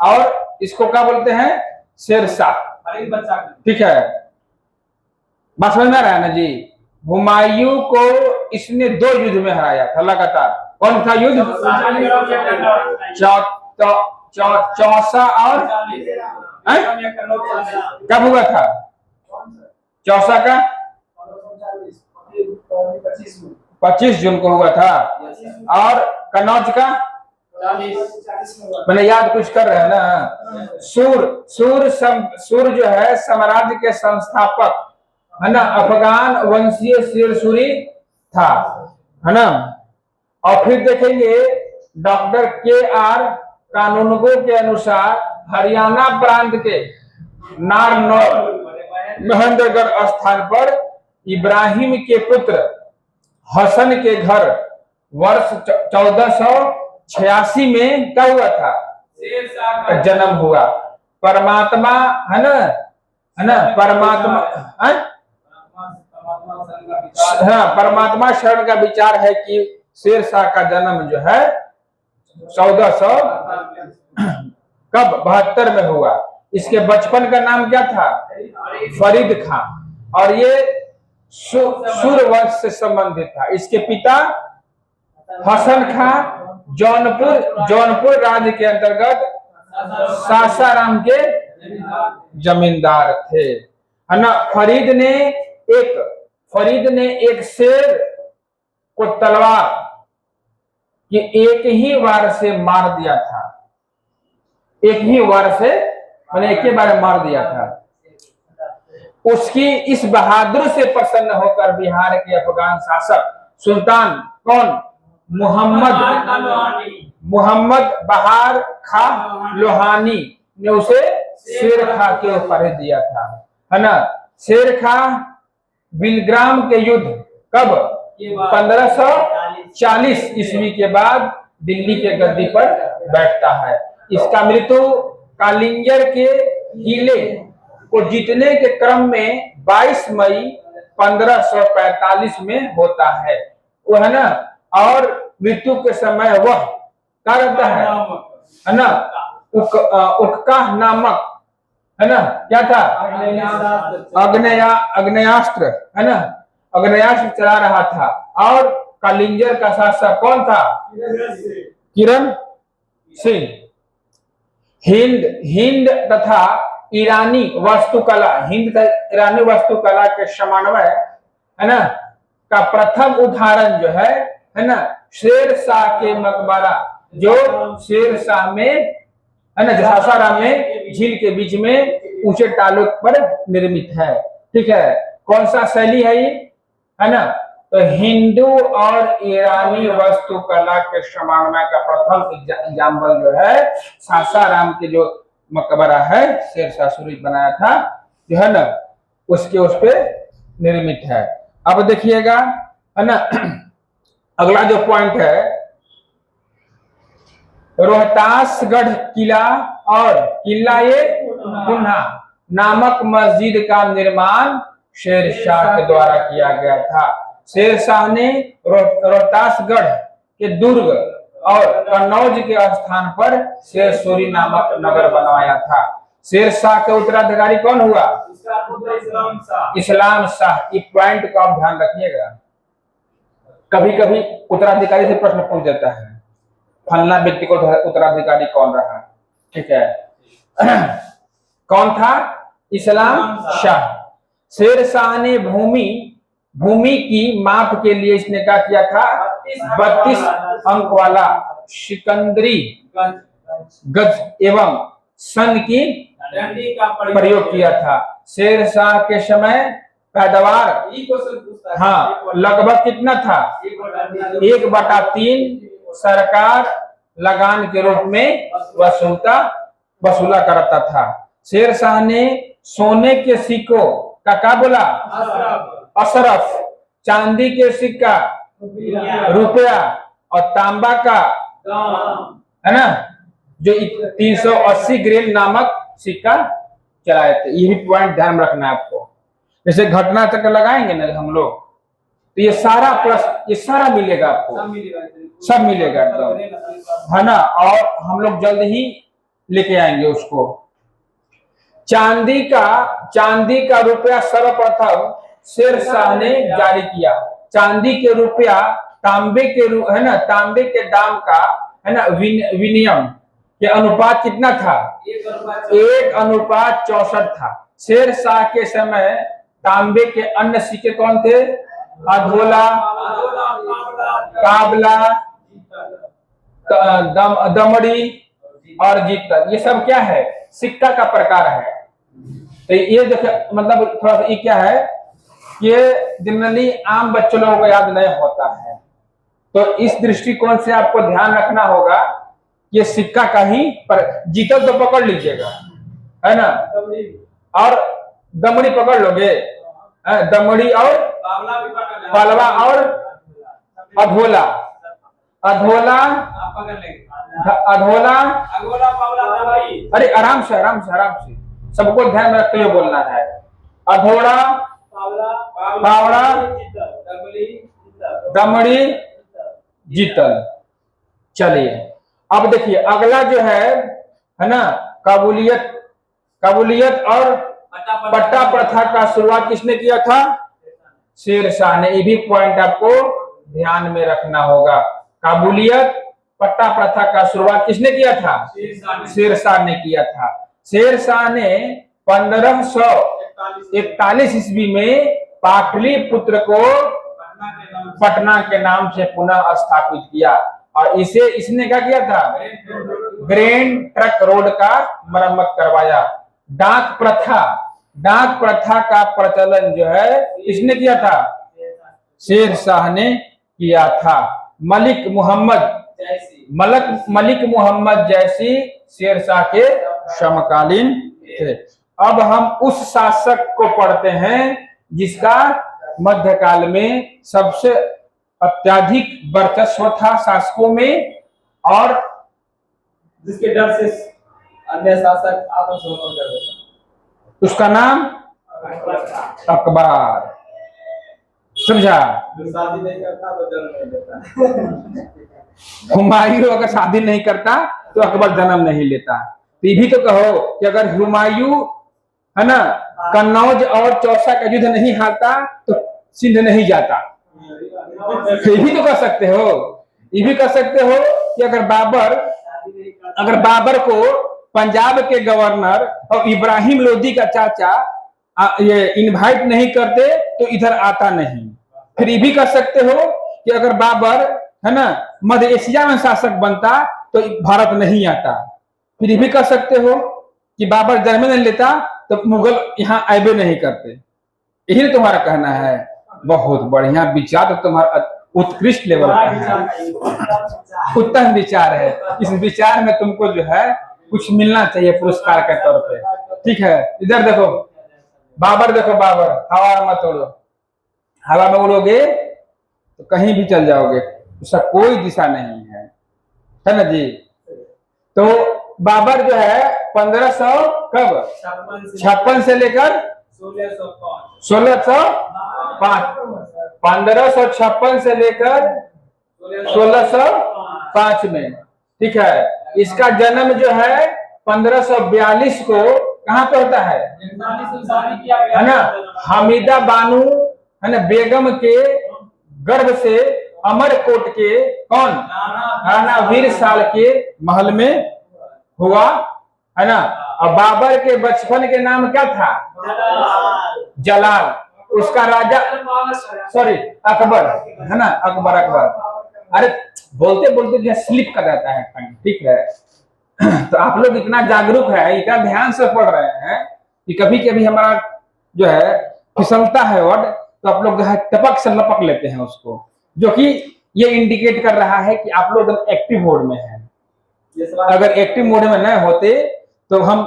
S1: और इसको क्या बोलते हैं? शेरशाह। ठीक है, बात समझ में आ रहा है ना जी? हुमायूं को इसने 2 युद्ध में हराया था लगातार। कौन था युद्ध? चौसा और कब हुआ था? चौसा का 25 जून को हुआ था। और कन्नौज का मैंने याद कुछ कर रहे हैं ना। सूर जो है साम्राज्य के संस्थापक है ना, अफगान वंशीय शेरसूरी था, है ना। और फिर देखेंगे डॉक्टर KR कानूनगो के अनुसार हरियाणा प्रांत के नारनौल महेंद्रगढ़ स्थान पर इब्राहिम के पुत्र हसन के घर वर्ष 1486 में क्या हुआ था? जन्म हुआ। परमात्मा है ना परमात्मा परमात्मा शरण का विचार है कि शेरशाह का जन्म जो है 1472 में हुआ। इसके बचपन का नाम क्या था? फरीद खां। और ये सूर्यवंश से संबंधित था। इसके पिता हसन खां जौनपुर राज्य के अंतर्गत सासाराम के जमींदार थे, है ना। फरीद ने एक शेर को तलवार कि एक ही वार से मार दिया था। एक ही वार से मैंने एक ही बार मार दिया था। उसकी इस बहादुर से प्रसन्न होकर बिहार के अफगान शासक सुल्तान कौन? मोहम्मद बहार खां लोहानी ने उसे शेर खां के ऊपर दिया था, है ना। शेर खां बिलग्राम के युद्ध कब? 1540 ईस्वी के बाद दिल्ली के गद्दी पर बैठता है। इसका मृत्यु कालिंजर के किले को जीतने के क्रम में 22 मई 1545 में होता है, वो है ना। और मृत्यु के समय वह क्या रहता है ना, उक्का नामक, है ना, क्या था? अग्नेयास्त्र, है ना, अग्नेयास्त्र चला रहा था। और कालिंजर का शासक कौन था? किरण सिंह। हिंद तथा ईरानी वास्तुकला के समन्वय, है ना, का प्रथम उदाहरण जो है ना, शेरशाह के मकबरा जो शेरशाह में, है ना, सासाराम में झील के बीच में ऊंचे टालों पर निर्मित है। ठीक है, कौन सा शैली है ये? है ना, तो हिंदू और ईरानी वास्तुकला के समन्वय का प्रथम एग्जाम्पल जो है सासाराम के जो मकबरा है शेरशाह सूरी बनाया था, जो है ना, उसके उस पे निर्मित है। अब देखिएगा, है ना, अगला जो पॉइंट है, रोहतासगढ़ किला और किला ये पुन्हा नामक मस्जिद का निर्माण शेरशाह के द्वारा किया गया था। शेरशाह ने रोहतासगढ़ के दुर्ग और कन्नौज के स्थान पर शेरसूरी नामक नगर बनवाया था। शेरशाह के उत्तराधिकारी कौन हुआ? इस्लाम शाह। इस पॉइंट का आप ध्यान रखिएगा, कभी कभी उत्तराधिकारी से प्रश्न पूछ देता है, फलना व्यक्ति को उत्तराधिकारी कौन रहा। ठीक है, कौन था? इस्लाम शाह। शेर शाह ने भूमि की माप के लिए इसने क्या किया था? 32 अंक वाला सिकंदरी गज एवं सन की
S2: डंडी का
S1: प्रयोग किया था। शेर शाह के समय पैदावार हाँ लगभग कितना था? 1/3 सरकार लगान के रूप में वसूला करता था। शेर शाह ने सोने के सिक्कों का क्या बोला? अशरफ, चांदी के सिक्का रुपया और तांबा का है ना जो 380 ग्रेन नामक सिक्का चलाए थे। ये भी पॉइंट ध्यान रखना है आपको। जैसे घटना चक्र लगाएंगे ना हम लोग तो ये सारा प्रश्न ये सारा मिलेगा आपको, सब मिलेगा एकदम, है ना। और हम लोग जल्द ही लेके आएंगे उसको। चांदी का रुपया सर्वप्रथम शेर शाह ने जारी किया। चांदी के रुपया तांबे के है ना, तांबे के दाम का है ना विनिमय के अनुपात कितना था? 1:64 था। शेर शाह के समय तांबे के अन्य सिक्के कौन थे? अधोला, काबला, दमड़ी और जीतल। ये सब क्या है? सिक्का का प्रकार है। तो ये देखो मतलब थोड़ा सा ये क्या है, ये जनरली आम बच्चों लोगों को याद नहीं होता है, तो इस दृष्टिकोण से आपको ध्यान रखना होगा। ये सिक्का का ही जीतल तो पकड़ लीजिएगा, है ना, और दमड़ी पकड़ लोगे, दमड़ी और पालवा और अधोला, अरे आराम से सबको ध्यान में रखते हुए बोलना है। अधोड़ा, पावड़ा, दमड़ी, जीतल। चलिए अब देखिए अगला जो है ना, काबुलियत और पट्टा प्रथा का शुरुआत किसने किया था? शेर शाह ने। ये भी पॉइंट आपको ध्यान में रखना होगा। काबुलियत पट्टा प्रथा का शुरुआत किसने किया था? शेर शाह ने किया था। शेर शाह ने 1541 ईस्वी में पाटलिपुत्र को पटना के नाम से पुनः स्थापित किया और इसने क्या किया था? ग्रैंड ट्रक रोड का मरम्मत करवाया। डाक प्रथा का प्रचलन जो है इसने किया था? शेर शाह ने किया था। मलिक मोहम्मद जैसी शेर शाह के समकालीन थे। अब हम उस शासक को पढ़ते हैं जिसका मध्यकाल में सबसे अत्यधिक वर्चस्व था शासकों में और
S2: जिसके डर से अन्य शासक आत्मसमर्पण कर देते।
S1: उसका नाम अकबर। समझा?
S2: जो शादी नहीं करता तो जन्म नहीं देता।
S1: हुमायूं अगर शादी नहीं करता तो अकबर जन्म नहीं लेता। तो ये भी तो कहो कि अगर हुमायूं है ना कन्नौज और चौसा का युद्ध नहीं हारता तो सिंध नहीं जाता। ये भी तो कर सकते हो। ये भी कर सकते हो कि अगर बाबर को पंजाब के गवर्नर और इब्राहिम लोदी का चाचा ये इनवाइट नहीं करते तो इधर आता नहीं। फिर ये भी कर सकते हो कि अगर बाबर है ना मध्य एशिया में शासक बनता तो भारत नहीं आता। फिर ये भी कर सकते हो कि बाबर जन्म नहीं लेता तो मुगल यहाँ आए नहीं करते। यही तुम्हारा कहना है। बहुत बढ़िया विचार, तो तुम्हारा उत्कृष्ट लेवल का है, उत्तम विचार है। इस विचार में तुमको जो है कुछ मिलना चाहिए पुरस्कार के तौर पे। ठीक है, इधर देखो बाबर, देखो बाबर, हवा मत उड़ो। हवा में उड़ोगे तो कहीं भी चल जाओगे, उसका कोई दिशा नहीं है ना जी। तो बाबर जो है 1556 से लेकर 1605, 1556 से लेकर 1605 में, ठीक है। इसका जन्म जो है 1542 को कहाँ पे होता है ना, हमीदा बानू है ना बेगम के गर्भ से अमरकोट के कौन राणा वीर साल के महल में हुआ है ना। और बाबर के बचपन के नाम क्या था? जलाल। उसका राजा, सॉरी, अकबर, है ना, अकबर। अरे बोलते बोलते जो स्लिप कर जाता है, ठीक है। तो आप लोग इतना जागरूक है, इतना ध्यान से पढ़ रहे हैं कि कभी कभी हमारा जो है फिसलता है वर्ड, तो आप लोग जो है टपक से लपक लेते हैं उसको, जो कि ये इंडिकेट कर रहा है कि आप लोग एक्टिव मोड में हैं। अगर एक्टिव मोड में न होते तो हम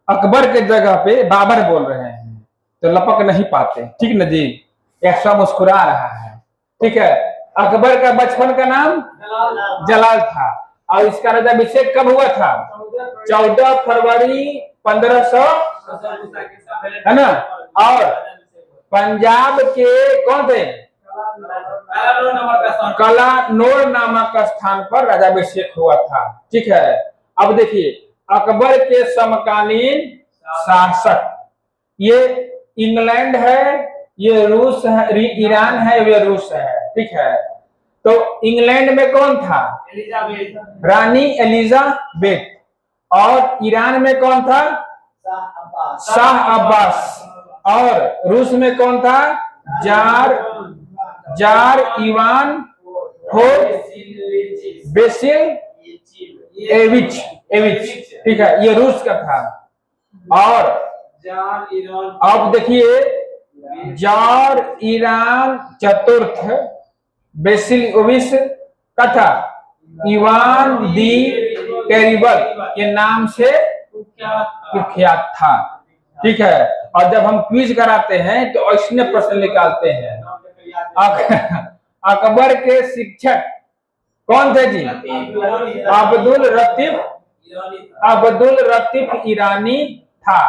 S1: अकबर के जगह पे बाबर बोल रहे हैं, तो लपक नहीं पाते, ठीक न जी। ऐसा मुस्कुरा रहा है, ठीक है। अकबर का बचपन का नाम जलाल था, और इसका राज्याभिषेक कब हुआ था? 14 फरवरी 1500, है ना। और पंजाब के कौन थे? कलानौर नामक स्थान पर राज्याभिषेक हुआ था, ठीक है। अब देखिए, अकबर के समकालीन शासक, ये इंग्लैंड है, ये रूस है, ईरान है, ये रूस है, ठीक है। तो इंग्लैंड में कौन था? रानी एलिजाबेथ। और ईरान में कौन था? शाह अब्बास। और रूस में कौन था? जार इवान बेसिल एविच, ठीक है, ये रूस का था। और अब देखिए, जार ईरान चतुर्थ बेसिलियोविच का था इवान दी टेरिबल के नाम से कुख्यात था, ठीक है। और जब हम क्विज कराते हैं तो ऐसे प्रश्न निकालते हैं। अकबर के शिक्षक कौन थे जी? अब्दुल लतीफ ईरानी था।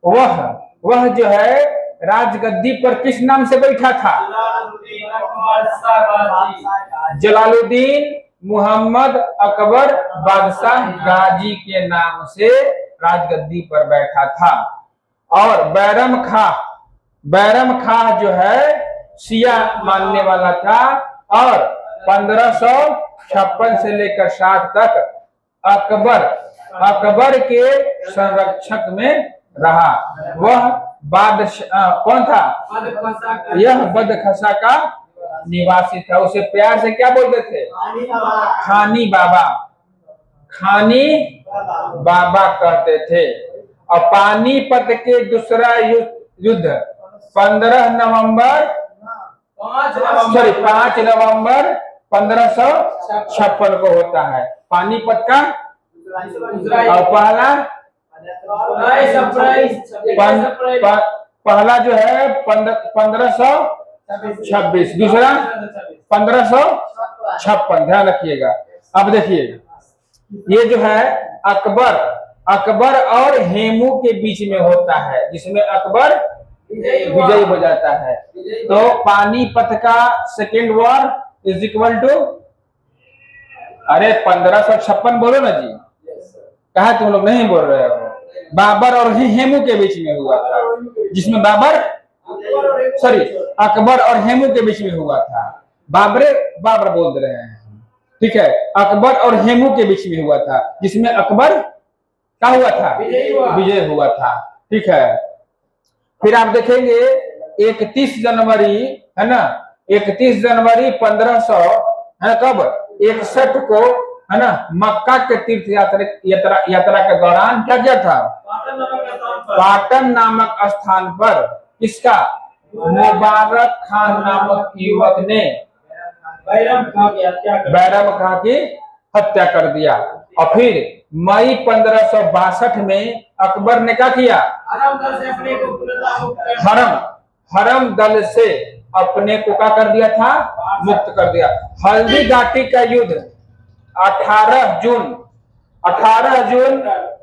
S1: वह जो है राजगद्दी पर किस नाम से बैठा था? जलालुद्दीन मुहम्मद अकबर बादशाह गाजी के नाम से राजगद्दी पर बैठा था। और बैरम खां जो है शिया मानने वाला था, और 1556 से लेकर 60 तक अकबर के संरक्षक में रहा। वह बादशाह कौन था? यह बदखशा का निवासी था। उसे प्यार से क्या बोलते थे? खानी बाबा कहते थे। और पानीपत के दूसरा युद्ध 5 नवंबर 1556 को होता है, पानीपत का। और पहला जो है 1526, दूसरा 1556, ध्यान रखिएगा। अब देखिए, ये जो है अकबर और हेमू के बीच में होता है, जिसमें अकबर विजयी हो जाता है। तो पानीपत का second war is equal to, अरे 1556 बोलो ना जी, कहा तुम लोग नहीं बोल रहे हो? बाबर और हेमू के बीच में हुआ था, जिसमें अकबर और हेमू के बीच में हुआ था। बाबर बोल रहे हैं, ठीक है। अकबर और हेमू के बीच में हुआ था, जिसमें अकबर क्या हुआ था? विजय हुआ था, ठीक है। फिर आप देखेंगे 31 जनवरी, है ना, 31 जनवरी 1500, है कब? 61 को, है ना, मक्का के तीर्थ यात्रा के दौरान क्या था? पाटन नामक स्थान पर किसका? मुबारक खान नामक युवक ने बैरम खां की हत्या कर दिया। और फिर मई 1562 में अकबर ने क्या किया? हरम दल से अपने को क्या कर दिया था? मुक्त कर दिया। हल्दी घाटी का युद्ध 18 जून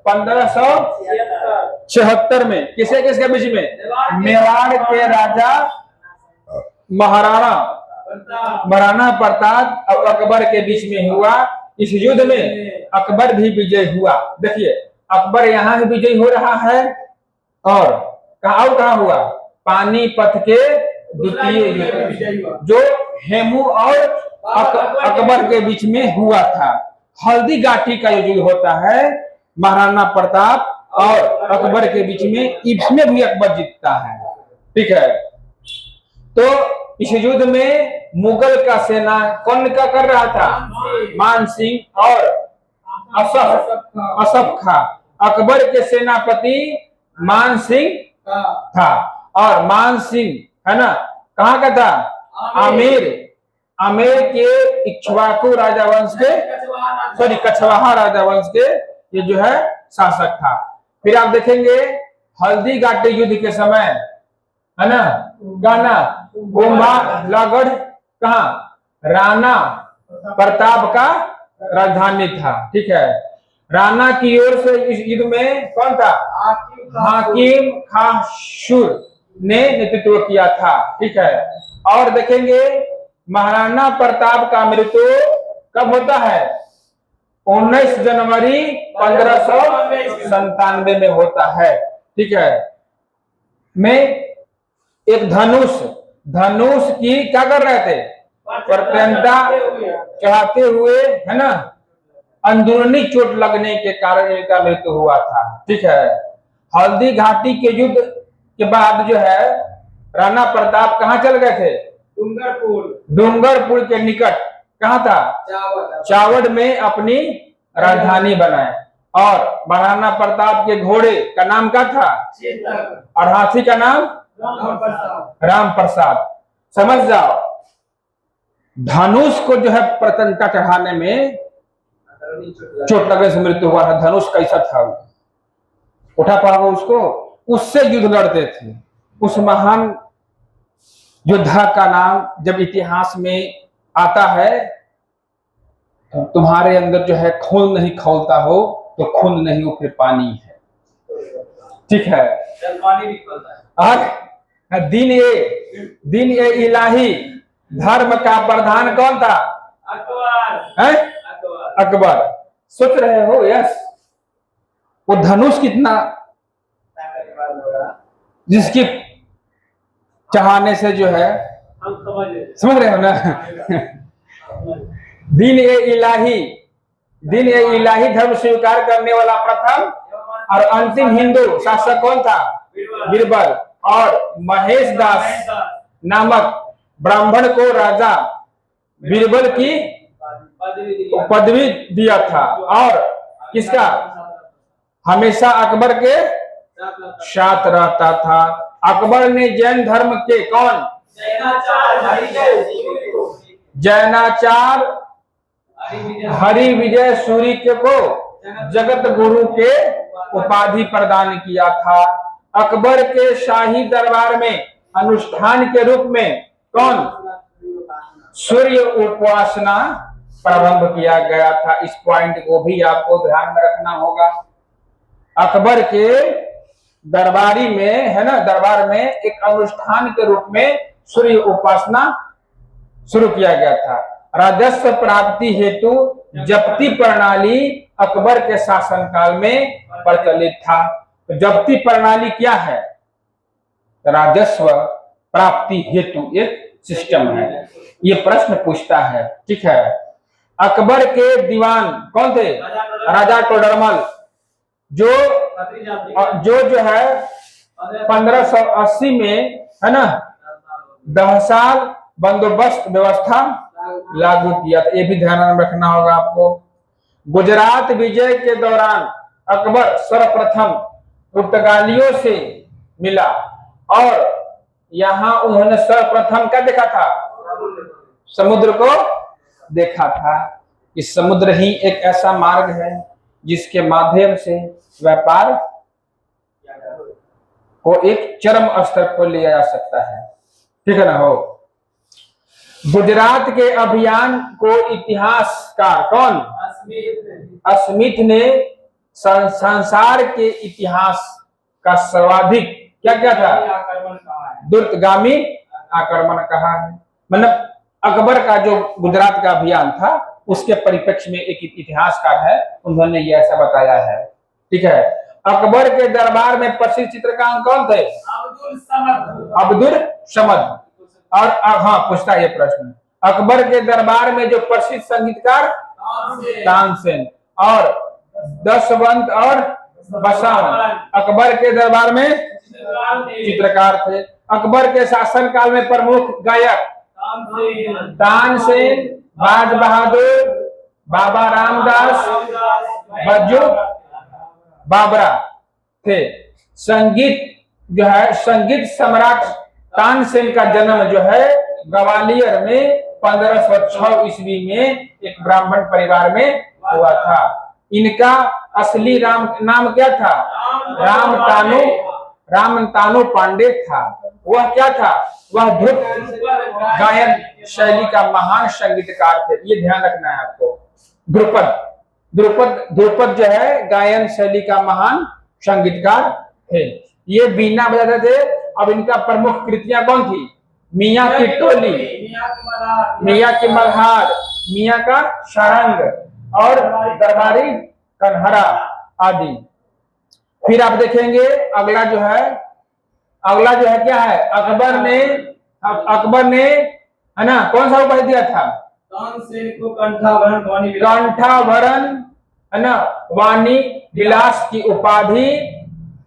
S1: 1576 में किसके बीच में? मेवाड़ के राजा महाराणा प्रताप और अकबर के बीच में हुआ। इस युद्ध में अकबर भी विजय हुआ। देखिए, अकबर यहाँ भी विजय हो रहा है, और कहाँ हुआ? पानीपत के द्वितीय युद्ध, जो हेमू और अकबर के बीच में हुआ था। हल्दी घाटी का युद्ध होता है, महाराणा प्रताप और अकबर के बीच में, इसमें भी अकबर जीतता है। ठीक है, तो इस युद्ध में मुगल का सेना कौन का कर रहा था? मान सिंह और असफ खां। अकबर के सेनापति मान सिंह था, और मान सिंह है ना कहाँ का था? आमेर के इक्ष्वाकु राजावंश के, सॉरी कछवाहा राजावंश के ये जो है शासक था। फिर आप देखेंगे हल्दी घाटी युद्ध के समय है ना, गाना गोमालागढ़ कहा? राणा प्रताप का राजधानी था। ठीक है, राणा की ओर से इस युद्ध में कौन था? हाकिम खां शुर ने नेतृत्व किया था। ठीक है, और देखेंगे महाराणा प्रताप का मृत्यु कब होता है? 19 जनवरी 1597 में होता है। ठीक है, में एक धनुष की क्या कर रहे थे? प्रत्यंता चढ़ाते हुए है ना, अंदरूनी चोट लगने के कारण इनका मृत्यु हुआ था। ठीक है, हल्दी घाटी के युद्ध के बाद जो है राणा प्रताप कहाँ चल गए थे? डूंगरपुर के निकट कहाँ था? चावड़ में अपनी राजधानी बनाए। और महाराणा प्रताप के घोड़े का नाम क्या था? और हाथी का नाम राम प्रसाद। समझ जाओ, धनुष को जो है प्रत्यंता चढ़ाने में चोट लगने से मृत्यु हुआ था। धनुष कैसा था? उठा पाओगे उसको? उससे युद्ध लड़ते थे। उस महान योद्धा का नाम जब इतिहास में आता है, तो तुम्हारे अंदर जो है खून नहीं खौलता हो तो खून नहीं, वो फिर पानी है। ठीक है,
S2: पानी निकलता है।
S1: और दिन ये इलाही धर्म का प्रधान कौन था?
S2: अकबर।
S1: अकबर। सोच रहे हो? यस, वो धनुष कितना, जिसकी चढ़ाने से जो है,
S2: हम
S1: समझ रहे हो ना? दिन ए इलाही धर्म स्वीकार करने वाला प्रथम और अंतिम हिंदू शासक कौन था? बीरबल। और महेश दास नामक ब्राह्मण को राजा बीरबल की पदवी दिया था। और किसका? हमेशा अकबर के साथ रहता था। अकबर ने जैन धर्म के कौन? जैनाचार हरि विजय सूरी को जगत गुरु के उपाधि प्रदान किया था। अकबर के शाही दरबार में अनुष्ठान के रूप में कौन? सूर्य उपासना प्रारंभ किया गया था। इस पॉइंट को भी आपको ध्यान में रखना होगा। अकबर के दरबारी में है ना, दरबार में एक अनुष्ठान के रूप में सूर्य उपासना शुरू किया गया था। राजस्व प्राप्ति हेतु जप्ती प्रणाली अकबर के शासनकाल में प्रचलित था। तो जप्ती प्रणाली क्या है? राजस्व प्राप्ति हेतु एक सिस्टम है। ये प्रश्न पूछता है। ठीक है, अकबर के दीवान कौन थे? राजा टोडरमल, जो है 1580 में है ना दहसाल बंदोबस्त व्यवस्था लागू किया था। ये भी ध्यान में रखना होगा आपको। गुजरात विजय के दौरान अकबर सर्वप्रथम पुर्तगालियों से मिला और यहाँ उन्होंने सर्वप्रथम क्या देखा था? समुद्र को देखा था। इस समुद्र ही एक ऐसा मार्ग है जिसके माध्यम से व्यापार को एक चरम स्तर पर ले जा सकता है। ठीक है ना? हो गुजरात के अभियान को इतिहासकार कौन? स्मिथ ने संसार के इतिहास का सर्वाधिक क्या था? द्रुतगामी आक्रमण कहा है। मतलब अकबर का जो गुजरात का अभियान था उसके परिप्रेक्ष्य में एक इतिहासकार है, उन्होंने ये ऐसा बताया है। ठीक है, अकबर के दरबार में प्रसिद्ध चित्रकार कौन थे? अब्दुल समद। और हाँ, पूछता है ये प्रश्न, अकबर के दरबार में जो प्रसिद्ध संगीतकार? तानसेन। और दशवंत और बसान अकबर के दरबार में चित्रकार थे। अकबर के शासनकाल में प्रमुख गायक तानसेन, बाज बहादुर, बाबा रामदास, बज्जू बाबरा थे। संगीत जो है, संगीत सम्राट तानसेन का जन्म जो है ग्वालियर में 1506 ईस्वी में एक ब्राह्मण परिवार में हुआ था। इनका असली नाम क्या था? रामतानु पांडे था। वह क्या था? वह ध्रुपद गायन शैली का महान संगीतकार थे। ये ध्यान रखना है आपको। ध्रुपद जो है गायन शैली का महान संगीतकार थे। ये बीना बजाते थे। अब इनका प्रमुख कृतियां कौन थी? मियाँ की टोली, मियाँ की मल्हार, मियाँ का सारंग और दरबारी कन्हरा आदि। फिर आप देखेंगे अगला जो है क्या है? अकबर ने है ना कौन सा उपाधि दिया था?
S2: तानसेन को
S1: कंठाभरण है ना वाणी विलास की उपाधि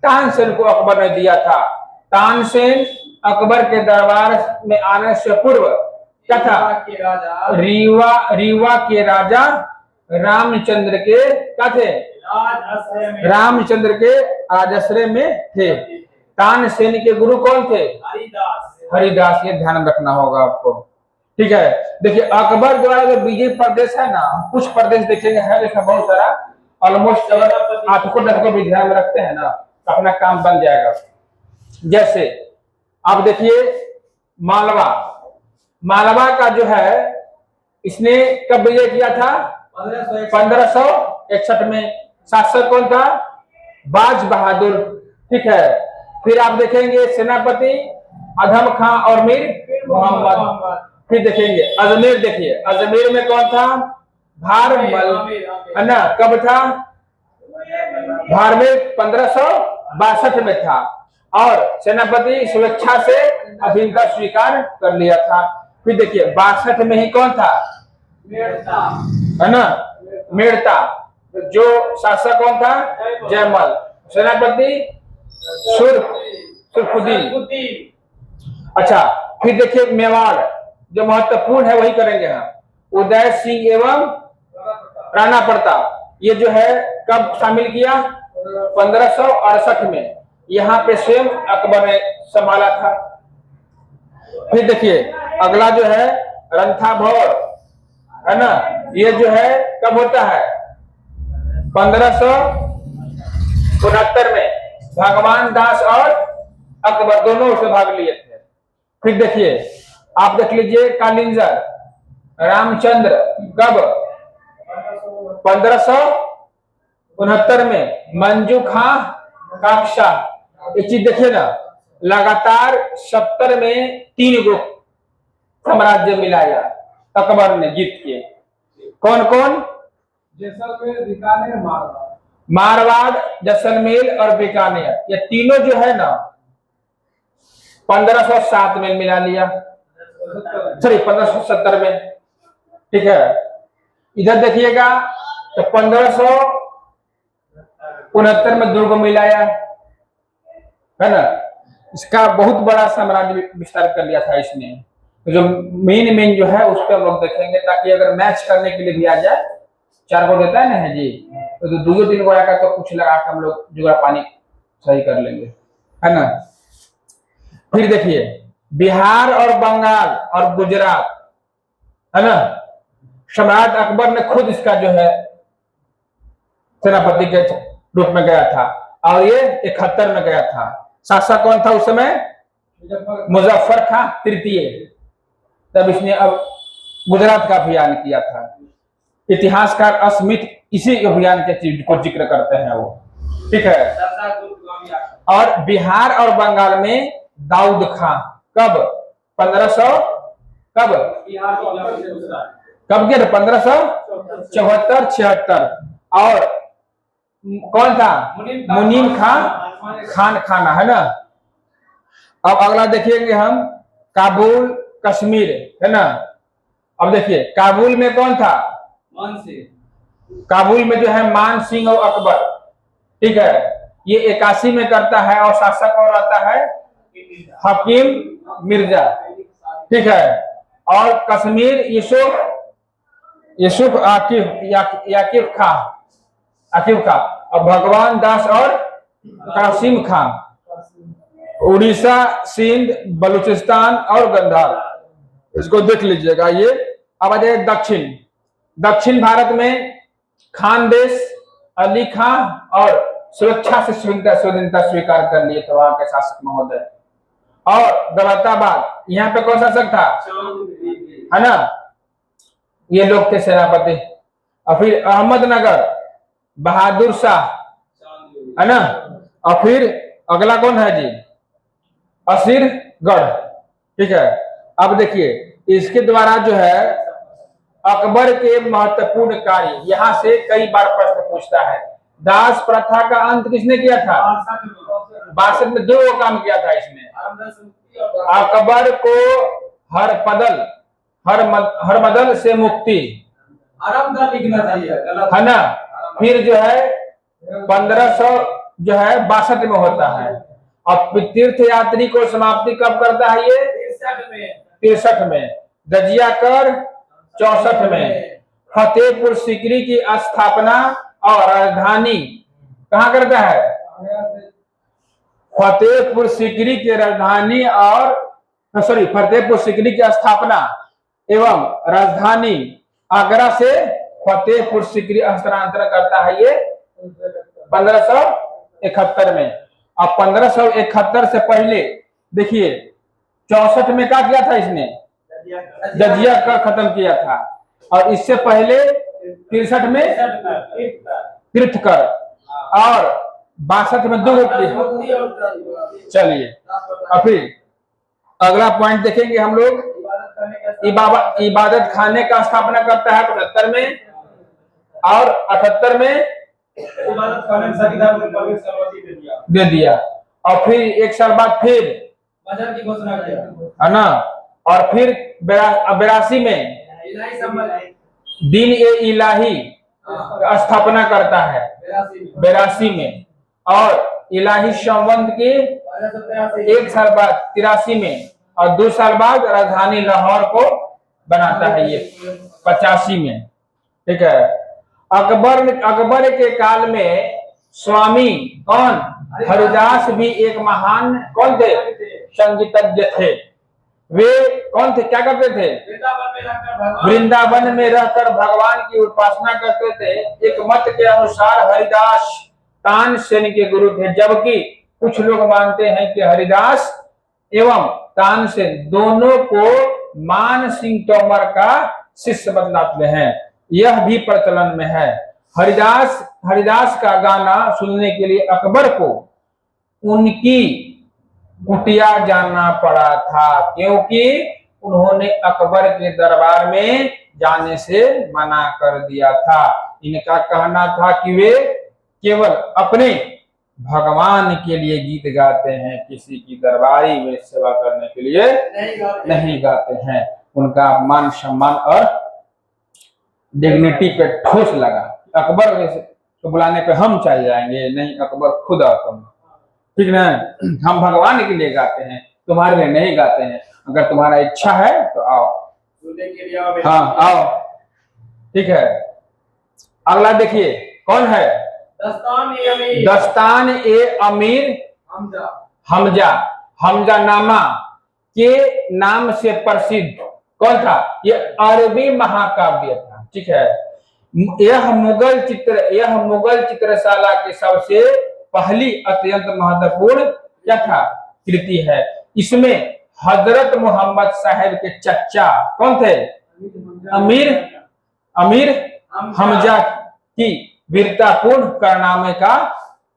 S1: तानसेन को अकबर ने दिया था। तानसेन अकबर के दरबार में आने से पूर्व क्या था? रीवा के राजा रामचंद्र के क्या थे? रामचंद्र के राजाश्रय में थे। तानसेन के गुरु कौन थे? हरिदास। ये ध्यान रखना होगा आपको, ठीक है। देखिए अकबर द्वारा जो विजय प्रदेश है ना, कुछ प्रदेश देखेंगे है इसमें बहुत सारा, ऑलमोस्ट अगर आपको को भी ध्यान में रखते हैं ना अपना काम बन जाएगा। जैसे आप देखिए मालवा का जो है इसने कब विजय किया था? 1561 में। शासक कौन था? बाज बहादुर, ठीक है। फिर आप देखेंगे सेनापति अधम खां और मीर मोहम्मद। फिर देखेंगे अजमेर, देखिए अजमेर में कौन था? भारमल, है ना। कब था? भारमेर 1562 में था और सेनापति स्वेच्छा से अधीनता स्वीकार कर लिया था। फिर देखिए 62 में ही कौन था? है ना मेड़ता। जो शासक कौन था? जयमल। सेनापति सुरखुद्दीन। अच्छा फिर देखिए मेवाड़ जो महत्वपूर्ण है वही करेंगे हम। उदय सिंह एवं राणा प्रताप, ये जो है कब शामिल किया? 1568 में। यहाँ पे स्वयं अकबर ने संभाला था। फिर देखिए अगला जो है रणथाभौर, है ना। ये जो है कब होता है? 1569 में। भगवान दास और अकबर दोनों उसमें भाग लिए थे। फिर देखिए आप देख लीजिए कालिंजर रामचंद्र कब? 1569 में। मंजू खां काकशा, एक चीज देखिए ना, लगातार 70 में 3 गो साम्राज्य मिलाया अकबर ने जीत के। कौन कौन?
S2: जैसलमेर, बीकानेर,
S1: मारवाड़, जैसलमेर और बीकानेर, ये तीनों जो है ना 1507 में मिला लिया, सॉरी 1570 में, ठीक है। इधर देखिएगा तो 1569 में दुर्ग मिलाया, है ना। इसका बहुत बड़ा साम्राज्य विस्तार कर लिया था इसने। तो जो मेन जो है उस पर हम लोग देखेंगे ताकि अगर मैच करने के लिए भी आ जाए। 4 को देता है ना है जी, तो 2-3 को आकर तो कुछ लगा के हम लोग जुगाड़ पानी सही कर लेंगे, है ना। फिर देखिए बिहार और बंगाल और गुजरात, है ना। सम्राट अकबर ने खुद इसका जो है सेनापति के रूप में गया था और ये 71 में गया था। शासक कौन था उस समय? मुजफ्फर खां तृतीय। तब इसने अब गुजरात का अभियान किया था। इतिहासकार स्मिथ इसी अभियान के चीज को जिक्र करते हैं वो, ठीक है। और बिहार और बंगाल में दाऊद खां कब? 1500 कब के? 1574-76। और कौन था? मुनीम खान खाना, है ना। अब अगला देखेंगे हम काबुल कश्मीर, है ना। अब देखिए काबुल में कौन था? काबुल में जो है मान सिंह और अकबर, ठीक है, ये 81 में करता है और शासक और आता है हकीम मिर्जा, ठीक है। और कश्मीर यूसुफ यूसुफ याकिब खां, आकिब खां, और भगवान दास और कासिम खां। उड़ीसा, सिंध, बलूचिस्तान और गंधार, इसको देख लीजिएगा। ये अब आ जाए दक्षिण। दक्षिण भारत में खानदेश, अली खां और सुरक्षा से स्वाधीनता स्वीकार कर लिए थे वहां के शासक महोदय। और दौलताबाद, यहाँ पे कौन शासक था, है ना, ये लोग थे सेनापति। और फिर अहमदनगर, बहादुर शाह, है ना। और फिर अगला कौन है जी, असीरगढ़, ठीक है। अब देखिए इसके द्वारा जो है अकबर के महत्वपूर्ण कार्य, यहां से कई बार प्रश्न पूछता है। दास प्रथा का अंत किसने किया था, 62 में 2 काम किया था इसने। अकबर को हरमदल से मुक्ति,
S2: आरामदार लिखना चाहिए,
S1: है ना। फिर जो है 1562 में होता है। अब तीर्थ यात्री को समाप्ति कब करता है ये, 63 में। दजिया कर 64 में। फतेहपुर सीकरी की स्थापना और राजधानी कहाँ करता है, फतेहपुर सीकरी की राजधानी और फतेहपुर सीकरी की स्थापना एवं राजधानी आगरा से फतेहपुर सीकरी हस्तांतरण करता है ये 1571 में। अब 1571 से पहले देखिए 64 में क्या किया था इसने, जजिया कर खत्म किया था। और इससे पहले 63 में तीर्थकर, और 62 में 2 चलिए अभी अगला पॉइंट देखेंगे हम लोग। इबादत खाने का स्थापना करता है 75 में, और 78 में दे दिया। और फिर 1 साल बाद फिर
S2: बाजार की घोषणा किया,
S1: है ना। और फिर 82 में दीन ए इलाही स्थापना करता है 82 में। और इलाही संबंध के 1 साल बाद 83 में, और 2 साल बाद राजधानी लाहौर को बनाता है ये 85 में, ठीक है। अकबर के काल में स्वामी कौन, हरिदास भी एक महान कौन थे, संगीतज्ञ थे। वे कौन थे, क्या करते थे, वृंदावन में रहकर भगवान की उपासना करते थे। एक मत के अनुसार हरिदास तानसेन के गुरु थे, जबकि कुछ लोग मानते हैं कि हरिदास एवं तानसेन दोनों को मान सिंह तोमर का शिष्य बतलाते हैं। यह भी प्रचलन में है। हरिदास का गाना सुनने के लिए अकबर को उनकी कुटिया जाना पड़ा था, क्योंकि उन्होंने अकबर के दरबार में जाने से मना कर दिया था। इनका कहना था कि वे केवल अपने भगवान के लिए गीत गाते हैं, किसी की दरबारी में सेवा करने के लिए नहीं गाते हैं। उनका मान सम्मान और डिग्निटी पे ठोस लगा। अकबर को बुलाने पे हम चल जाएंगे, नहीं अकबर खुद आओ तुम, ठीक ना, हम भगवान के लिए गाते हैं, तुम्हारे लिए नहीं गाते हैं। अगर तुम्हारा इच्छा है तो आओ, हाँ आओ, ठीक है। अगला देखिए कौन है, दस्तान ए अमीर हमजा नामा के नाम से प्रसिद्ध कौन था, ये अरबी महाकाव्य था, ठीक है। यह मुगल चित्रशाला की सबसे पहली अत्यंत महत्वपूर्ण क्या था, कृति है। इसमें हजरत मोहम्मद साहब के चचा कौन थे, अमीर हमजा की वीरतापूर्ण कारनामे का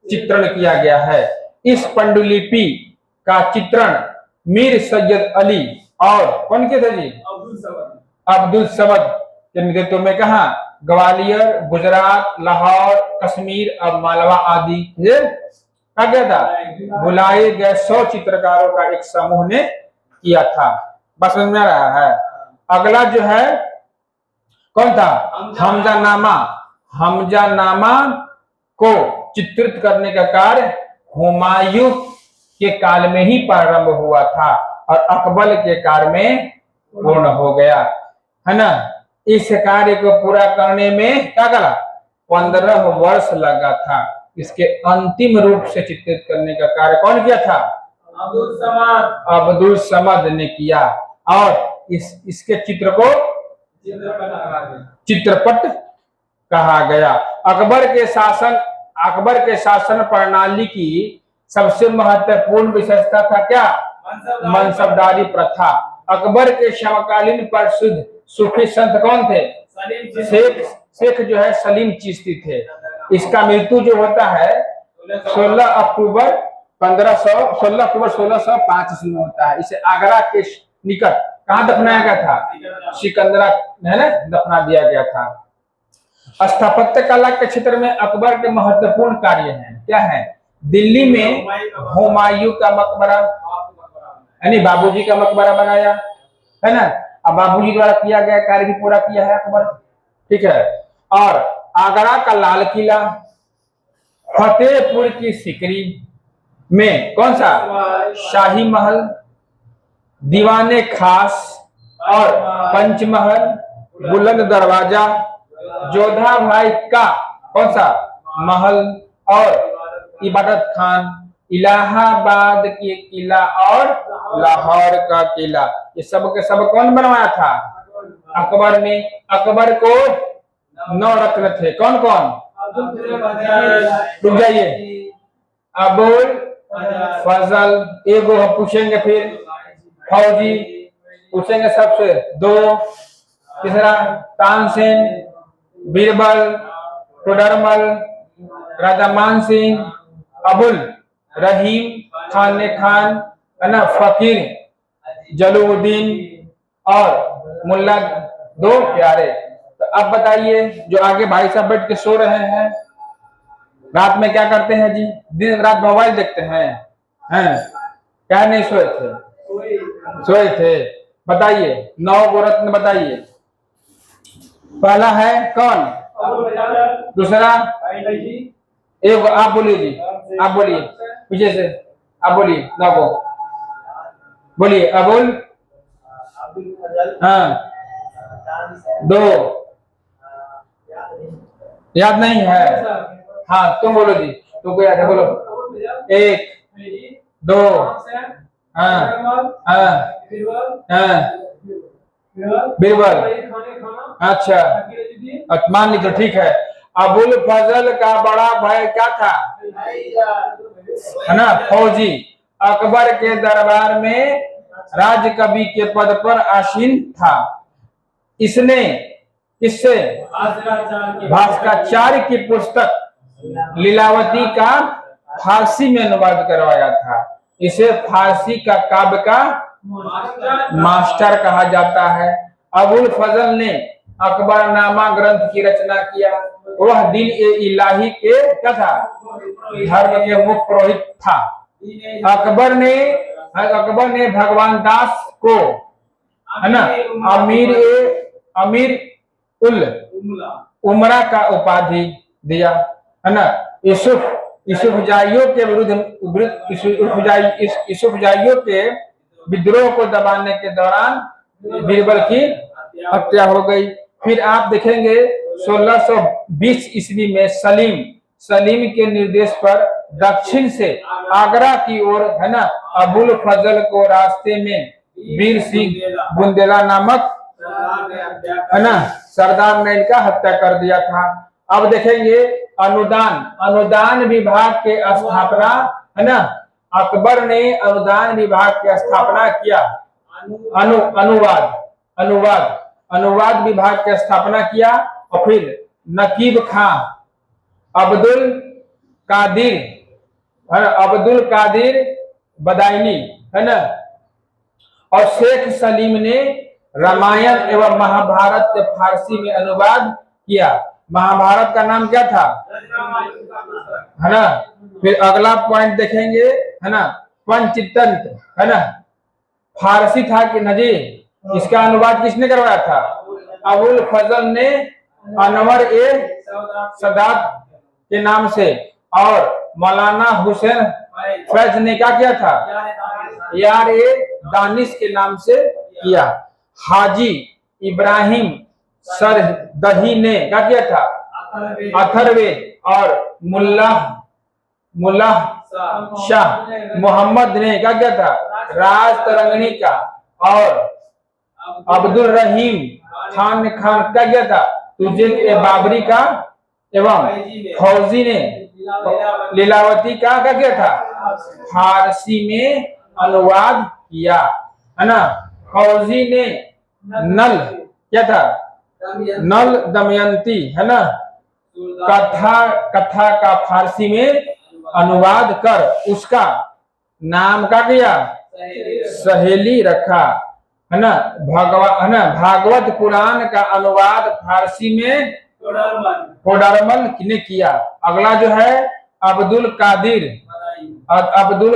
S1: चित्रण किया गया है। इस पांडुलिपि का चित्रण मीर सैयद अली और कौन के थे जी, अब्दुल समद के नेतृत्व में कहा ग्वालियर, गुजरात, लाहौर, कश्मीर और मालवा आदि क्या गया था, बुलाए गए 100 चित्रकारों का एक समूह ने किया था। बस समझ में आ रहा है। अगला जो है कौन था, हमजानामा। हमजानामा को चित्रित करने का कार्य हुमायूं के काल में ही प्रारंभ हुआ था और अकबर के काल में पूर्ण हो गया, है ना। इस कार्य को पूरा करने में क्या करा, 15 वर्ष लगा था। इसके अंतिम रूप से चित्रित करने का कार्य कौन किया था, अब्दुल समद ने किया। और इसके चित्र को चित्रपट कहा गया। अकबर के शासन प्रणाली की सबसे महत्वपूर्ण विशेषता था क्या, मनसबदारी प्रथा। अकबर के समकालीन प्रसिद्ध सूफी संत कौन थे, शेख जो है सलीम चिश्ती थे। इसका मृत्यु जो होता है 16 अक्टूबर 1605 ईस्वी में होता है। इसे आगरा के निकट कहाँ दफनाया गया था, सिकंदरा है ना, दफना दिया गया था। स्थापत्य कला के क्षेत्र में अकबर के महत्वपूर्ण कार्य हैं, क्या है, दिल्ली में हुमायूं का मकबरा यानी बाबूजी का मकबरा बनाया, है ना। अब बाबूजी द्वारा किया गया कार्य भी पूरा किया है अकबर, ठीक है। और आगरा का लाल किला, फतेहपुर की सिकरी में कौन सा, शाही महल, दीवाने खास और पंचमहल, बुलंद दरवाजा, जोधा भाई का कौन सा महल और इबादत खान, इलाहाबाद की किला और लाहौर का किला, ये सब के सब कौन बनवाया था, अकबर ने। अकबर को 9 रत्न थे, कौन कौन, रुक जाइए, अबुल फजल, एक हम पूछेंगे, फिर फौजी पूछेंगे सबसे 2, तीसरा तानसेन, बीरबल, टोडरमल, राजा मान सिंह, अबुल रहीम खान ने खान, है ना, फकीर जलुद्दीन और मुल्ला 2 प्यारे। तो अब बताइए, जो आगे भाई साहब बैठ के सो रहे हैं, रात में क्या करते हैं जी, दिन रात मोबाइल देखते हैं, क्या नहीं सोए थे, सोए थे। बताइए 9 गो रत्न बताइए। पहला है कौन, दूसरा एक आप बोलिए जी, आप बोलिए पीछे से, आप बोलिए 9 गो बोलिए। अबुल, हाँ 2, याद नहीं है, हाँ तुम बोलो जी, तुमको याद है, बोलो 1, 2, हाँ हाँ हाँ, बीरबल, अच्छा मान लीजिए, ठीक है। अबुल फजल का बड़ा भाई क्या था, है ना, फौजी, अकबर के दरबार में राज कवि के पद पर आसीन था। इसने किससे, भास्कराचार्य की पुस्तक लीलावती का फारसी में अनुवाद करवाया था। इसे फारसी का काव्य का मास्टर कहा जाता है। अबुल फजल ने अकबरनामा ग्रंथ की रचना किया। वह दिन ए इलाही के क्या था, धर्म के मुख्य पुरोहित था। अकबर ने भगवान दास को, है ना, अमीर उल उमरा का उपाधि दिया, है ना। यूसुफजाइयों के यूसुफजाइयों के विद्रोह को दबाने के दौरान बीरबल की हत्या हो गई। फिर आप देखेंगे 1620 ईस्वी में सलीम के निर्देश पर दक्षिण से आगरा की ओर, है ना, अबुल फजल को रास्ते में वीर सिंह बुंदेला नामक, है ना, सरदार ने इनका हत्या कर दिया था। अब देखेंगे अनुदान विभाग के स्थापना, है ना, अकबर ने अनुदान विभाग की स्थापना किया। अनुवाद विभाग की स्थापना किया। और फिर नकीब खां, अब्दुल कादिर बदायनी, है ना, और शेख सलीम ने रामायण एवं महाभारत के फारसी में अनुवाद किया। महाभारत का नाम क्या था, है ना। फिर अगला पॉइंट देखेंगे, है ना, पंचतंत्र, है ना, फारसी था कि नहीं, इसका अनुवाद किसने करवाया था, अबुल फजल ने अनवर ए सदात के नाम से, और मौलाना हुसैन फैज ने क्या किया था, यार ए दानिश के नाम से किया। हाजी इब्राहिम सरदही ने क्या किया था, अथर्वेद, और मुल्ला शाह मोहम्मद ने क्या किया था, राज तरंगनी का, और अब्दुल रहीम खान क्या किया था, तुझे बाबरी का, एवं फौजी ने लीलावती का क्या किया था, फारसी में अनुवाद किया, है ना। फौजी ने नल क्या था, नल दमयंती, है ना, कथा का फारसी में अनुवाद कर उसका नाम का किया, सहेली रखा, है ना। भागवत पुराण का अनुवाद फारसी में कोडरमल ने किया। अगला जो है अब्दुल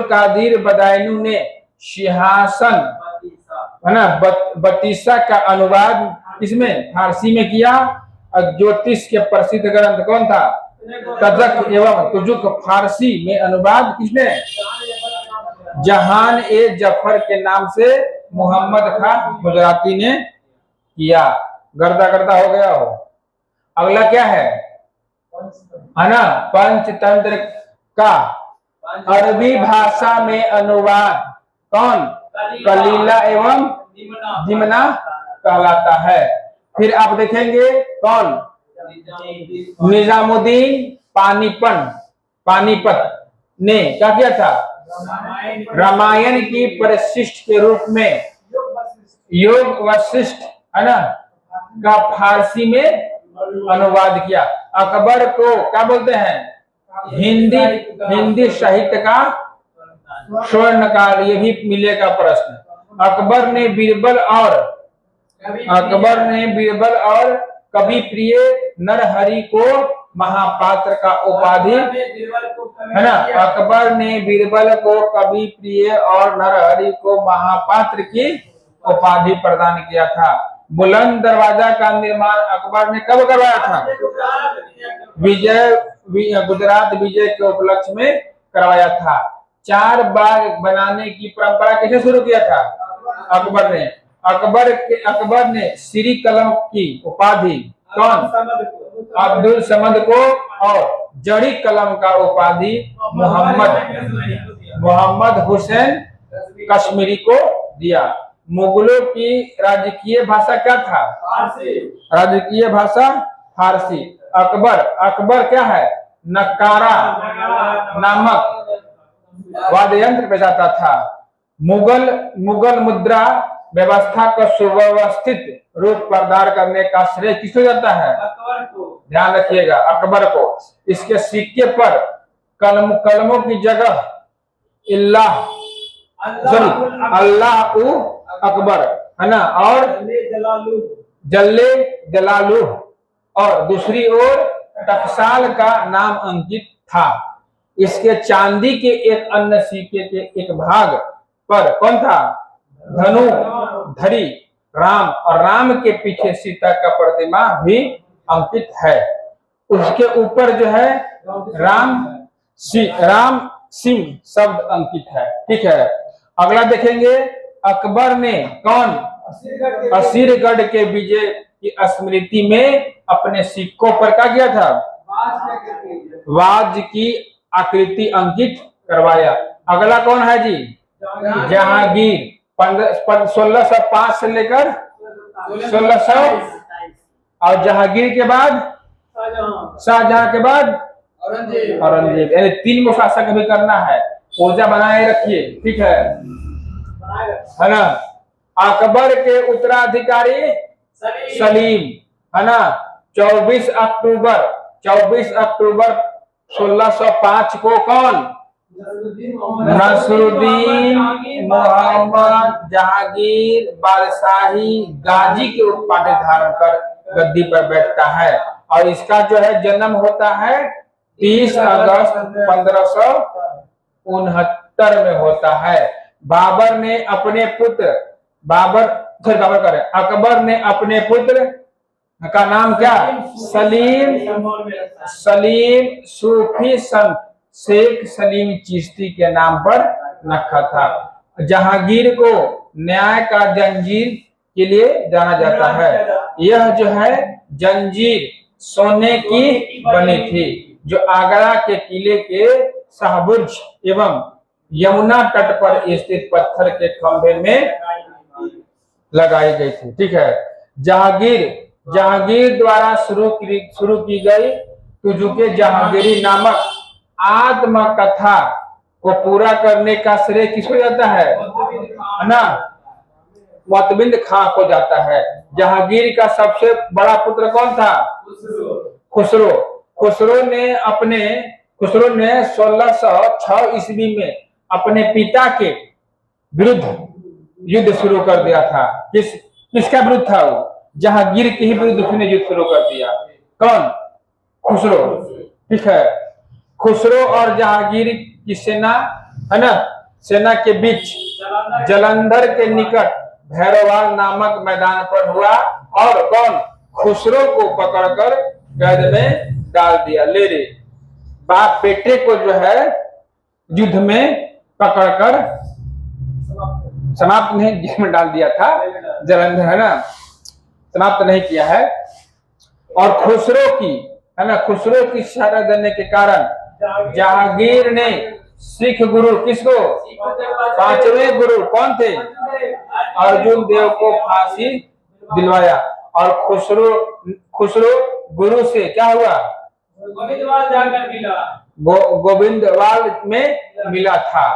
S1: कादिर बदायूं ने सिंहासन, है ना, बतीसा का अनुवाद इसमें फारसी में किया। और ज्योतिष के प्रसिद्ध ग्रंथ कौन था, तजक एवं तुजुक, फारसी में अनुवाद किसने, जहान ए जफर के नाम से मोहम्मद खान गुजराती ने किया। गर्दा हो गया हो। अगला क्या है ना, पंचतंत्र का अरबी भाषा में अनुवाद कौन, कलीला एवं दिमना कहलाता है। फिर आप देखेंगे कौन, निजामुद्दीन पानीपत ने क्या किया था, रामायण की परिशिष्ट के रूप में योग वशिष्ठ, है ना, का फारसी में अनुवाद किया। अकबर को क्या बोलते हैं, हिंदी साहित्य का स्वर्णकाल, ये भी मिलेगा प्रश्न। अकबर ने बीरबल और कवि प्रिय नरहरि को महापात्र का उपाधि, है ना, अकबर ने बीरबल को कवि प्रिय और नरहरि को महापात्र की उपाधि प्रदान किया था। बुलंद दरवाजा का निर्माण अकबर ने कब करवाया था, गुजरात विजय के उपलक्ष्य में करवाया था। 4 बाग बनाने की परंपरा कैसे शुरू किया था, अकबर ने। अकबर ने श्री कलम की उपाधि कौन, अब्दुल समद को, और जड़ी कलम का उपाधि मोहम्मद हुसैन कश्मीरी को दिया। मुगलों की राजकीय भाषा क्या था, राजकीय भाषा फारसी। अकबर क्या है, नक्कारा नामक वाद्य यंत्र बजाता था। मुगल मुद्रा व्यवस्था को सुव्यवस्थित रूप प्रदान करने का श्रेय किसको जाता है, ध्यान रखिएगा, अकबर को। इसके सिक्के पर कलमों की जगह अल्लाह अकबर, है ना, और जल्ले जलालू, और दूसरी ओर टकसाल का नाम अंकित था। इसके चांदी के एक अन्य सिक्के के एक भाग पर कौन था, धनु धरी राम, और राम के पीछे सीता का प्रतिमा भी अंकित है। उसके ऊपर जो है राम सिंह शब्द अंकित है। ठीक है, अगला देखेंगे, अकबर ने कौन, असीरगढ़ के विजय की स्मृति में अपने सिक्कों पर क्या किया था, वाज की आकृति अंकित करवाया। अगला कौन है जी, जहांगीर। 1605 से लेकर 1600, और जहांगीर के बाद शाहजहां के बाद औरंगजेब, यानी 3 को शासक भी करना है। ऊर्जा बनाए रखिए, ठीक है ना। अकबर के उत्तराधिकारी सलीम, है ना। 24 अक्टूबर 1605 को कौन, नसरुद्दीन मोहम्मद जहांगीर बादशाही गाजी के उपाधि धारण कर गद्दी पर बैठता है। और इसका जो है जन्म होता है 30 अगस्त 1569 में होता है। अकबर ने अपने पुत्र का नाम क्या? सलीम। सलीम सूफी संत शेख सलीम चिश्ती के नाम पर रखा था। जहांगीर को न्याय का जंजीर के लिए जाना जाता है। यह जो है जंजीर सोने की बनी थी, जो आगरा के किले के शाहबुर्ज एवं यमुना तट पर स्थित पत्थर के खंभे में लगाई गई थी। ठीक है। जहांगीर द्वारा शुरू की गई तुझुके जहांगीरी नामक आत्मकथा को पूरा करने का श्रेय किसको जाता है ना? मुतबिंद खां को जाता है। जहांगीर का सबसे बड़ा पुत्र कौन था? खुसरो। खुसरो ने 1606 ईस्वी में अपने पिता के विरुद्ध युद्ध शुरू कर दिया था। किसका विरुद्ध था वो? जहांगीर के ही विरुद्ध उसने युद्ध शुरू कर दिया। कौन? खुसरो। ठीक है। खुसरो और जहांगीर की सेना है ना, सेना के बीच जलंधर के निकट भैरवाल नामक मैदान पर हुआ। और कौन? खुसरो को पकड़कर कैद में डाल दिया। ले रे, बाप बेटे को जो है युद्ध में पकड़कर समाप्त नहीं, जेल में डाल दिया था। जलंधर है ना, समाप्त नहीं किया है। और खुसरो की है ना, खुसरो की सहायता देने के कारण जहांगीर ने सिख गुरु किसको? 5वें गुरु कौन थे? अर्जुन देव को फांसी दिलवाया। और खुसरो गुरु से क्या हुआ? गोविंदवाल जाकर मिला। गोविंदवाल में मिला था।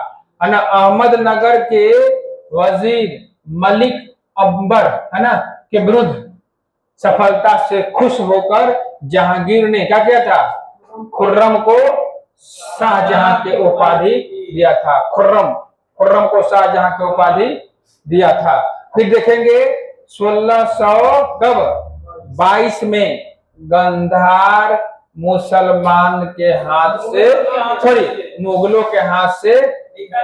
S1: है ना। अहमदनगर के वजीर मलिक अंबर है ना के विरुद्ध सफलता से खुश होकर जहांगीर ने क्या किया था? खुर्रम को शाहजहां के उपाधि दिया था। खुर्रम को शाहजहां के उपाधि दिया था। फिर देखेंगे 1622 में गांधार मुसलमान के हाथ से मुगलों के हाथ से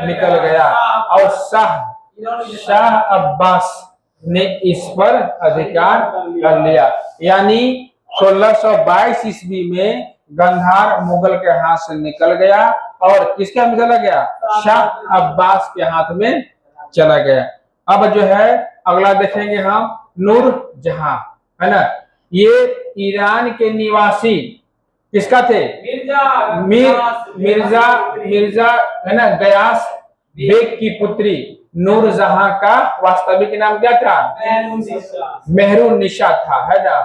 S1: निकल गया और शाह अब्बास ने इस पर अधिकार कर लिया। यानी 1622 ईस्वी में गांधार मुगल के हाथ से निकल गया और किसके हाथ में चला गया? शाह अब्बास के हाथ में चला गया। अब जो है अगला देखेंगे हम नूरजहां है ना। ये ईरान के निवासी किसका थे? मिर्जा है ना गयास बेग की पुत्री नूरजहां का वास्तविक नाम क्या था? मेहरुन्निसा था है ना।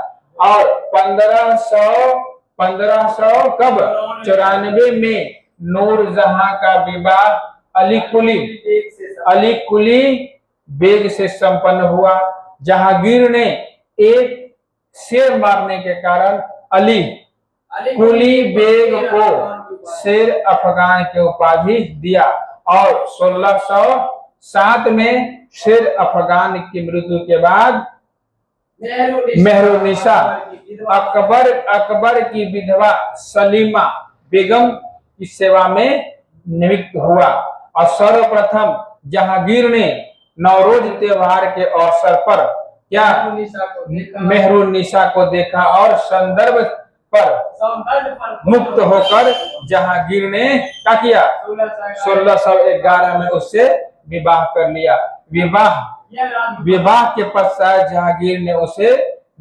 S1: और 1594 में नूरजहां का विवाह अली कुली बेग से संपन्न हुआ। जहांगीर ने एक शेर मारने के कारण अली कुली बेग को शेर अफगान की उपाधि दिया। और 1607 में शेर अफगान की मृत्यु के बाद मेहरुन्निसा अकबर की विधवा सलीमा बेगम की सेवा में नियुक्त हुआ। और सर्वप्रथम जहांगीर ने नवरोज त्योहार के अवसर पर क्या मेहरुन्निसा को देखा और संदर्भ पर मुक्त होकर जहांगीर ने क्या किया? 1611 में उससे विवाह कर लिया। विवाह के पश्चात जहांगीर ने उसे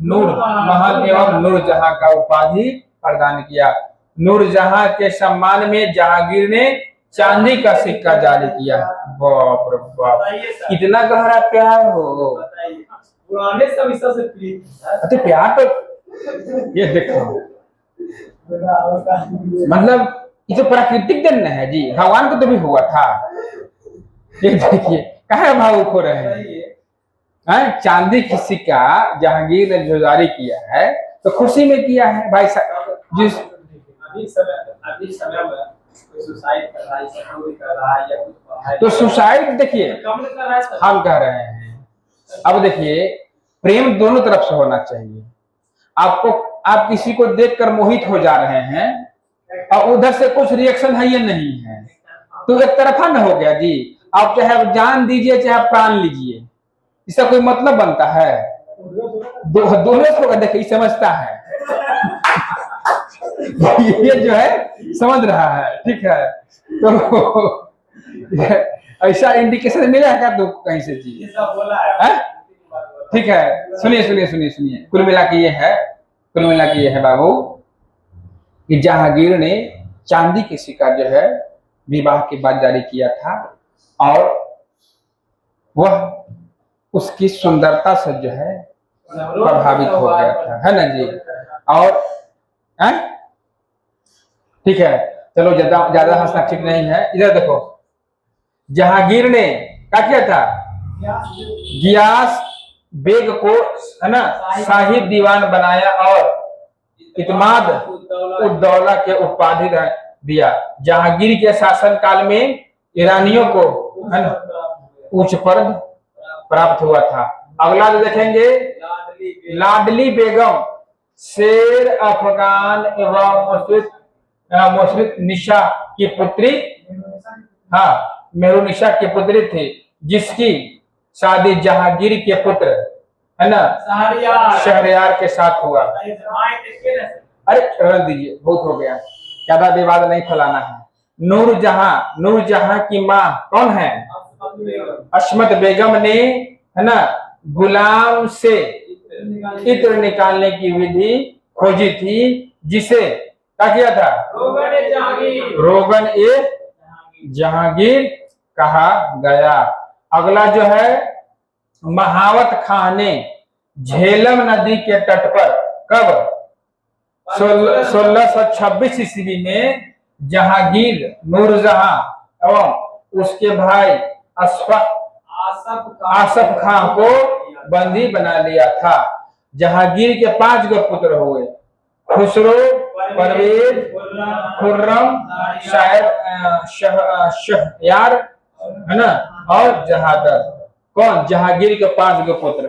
S1: नूर महल एवं नूरजहां का उपाधि प्रदान किया। नूरजहां के सम्मान में जहांगीर ने चांदी का सिक्का जारी किया। बाप रे बाप, कितना गहरा प्यार हो।
S2: पुराने सविशा से
S1: अच्छा प्यार तो ये देखो, मतलब ये तो प्राकृतिक जन्म है जी, भगवान को तो भी हुआ था। ये देखिए कहाँ भावुक हो रहे हैं। चांदी की सिक्का जहांगीर ने जो जारी किया है तो खुशी में किया है भाई साहब। जिस
S2: अभी समय में सुसाइड कर रहा है, या कुछ
S1: तो सुसाइड देखिए हम कह रहे हैं। अब देखिए प्रेम दोनों तरफ से होना चाहिए। आप किसी को देखकर मोहित हो जा रहे हैं और उधर से कुछ रिएक्शन है या नहीं है, तो एक तरफा न हो गया जी। आप चाहे जान दीजिए चाहे प्राण लीजिए, इसका कोई मतलब बनता है? दोनों को देखिए समझता है। ये जो है समझ रहा है, ठीक है। तो ऐसा इंडिकेशन मिला है क्या तो कहीं से जी?
S2: ये सब बोला है।
S1: ठीक है, सुनिए सुनिए सुनिए सुनिए, कुल मिला के ये है बाबू कि जहांगीर ने चांदी के सिक्का जो है विवाह के बाद जारी किया था, और वह उसकी सुंदरता से जो है प्रभावित हो गया था, है ना जी। और ठीक है, चलो ज्यादा हंसना ठीक नहीं है। इधर देखो, जहांगीर ने क्या किया था? गियास बेग को, है ना, शाही दीवान बनाया और इत्माद उद्दौला के उपाधि दिया। जहांगीर के शासन काल में ईरानियों को, है ना, उच्च पद प्राप्त हुआ था। अगला जो देखेंगे, लाडली बेगम शेर अफगान एवं मुशरित निशा की पुत्री, हाँ, मेहरुनिशा की पुत्री थी, जिसकी शादी जहांगीर के पुत्र, है ना, शहरयार के साथ हुआ। अरे रख दीजिए, बहुत हो गया, ज्यादा विवाद नहीं फैलाना है। नूरजहां की माँ कौन है? अशमत बेगम ने, है ना, गुलाम से इत्र निकालने की विधि खोजी थी, जिसे क्या किया था? रोगन ए जहांगीर कहा गया। अगला जो है, महावत खां ने झेलम नदी के तट पर कब 1626 ईस्वी में जहांगीर नूरजहां एवं उसके भाई आसफ खां को बंदी बना लिया था। जहांगीर के 5 गो पुत्र हुए, खुसरो, परवेज, खुर्रम, शहरयार, है ना, और जहादर। कौन? जहांगीर के 5 गो पुत्र,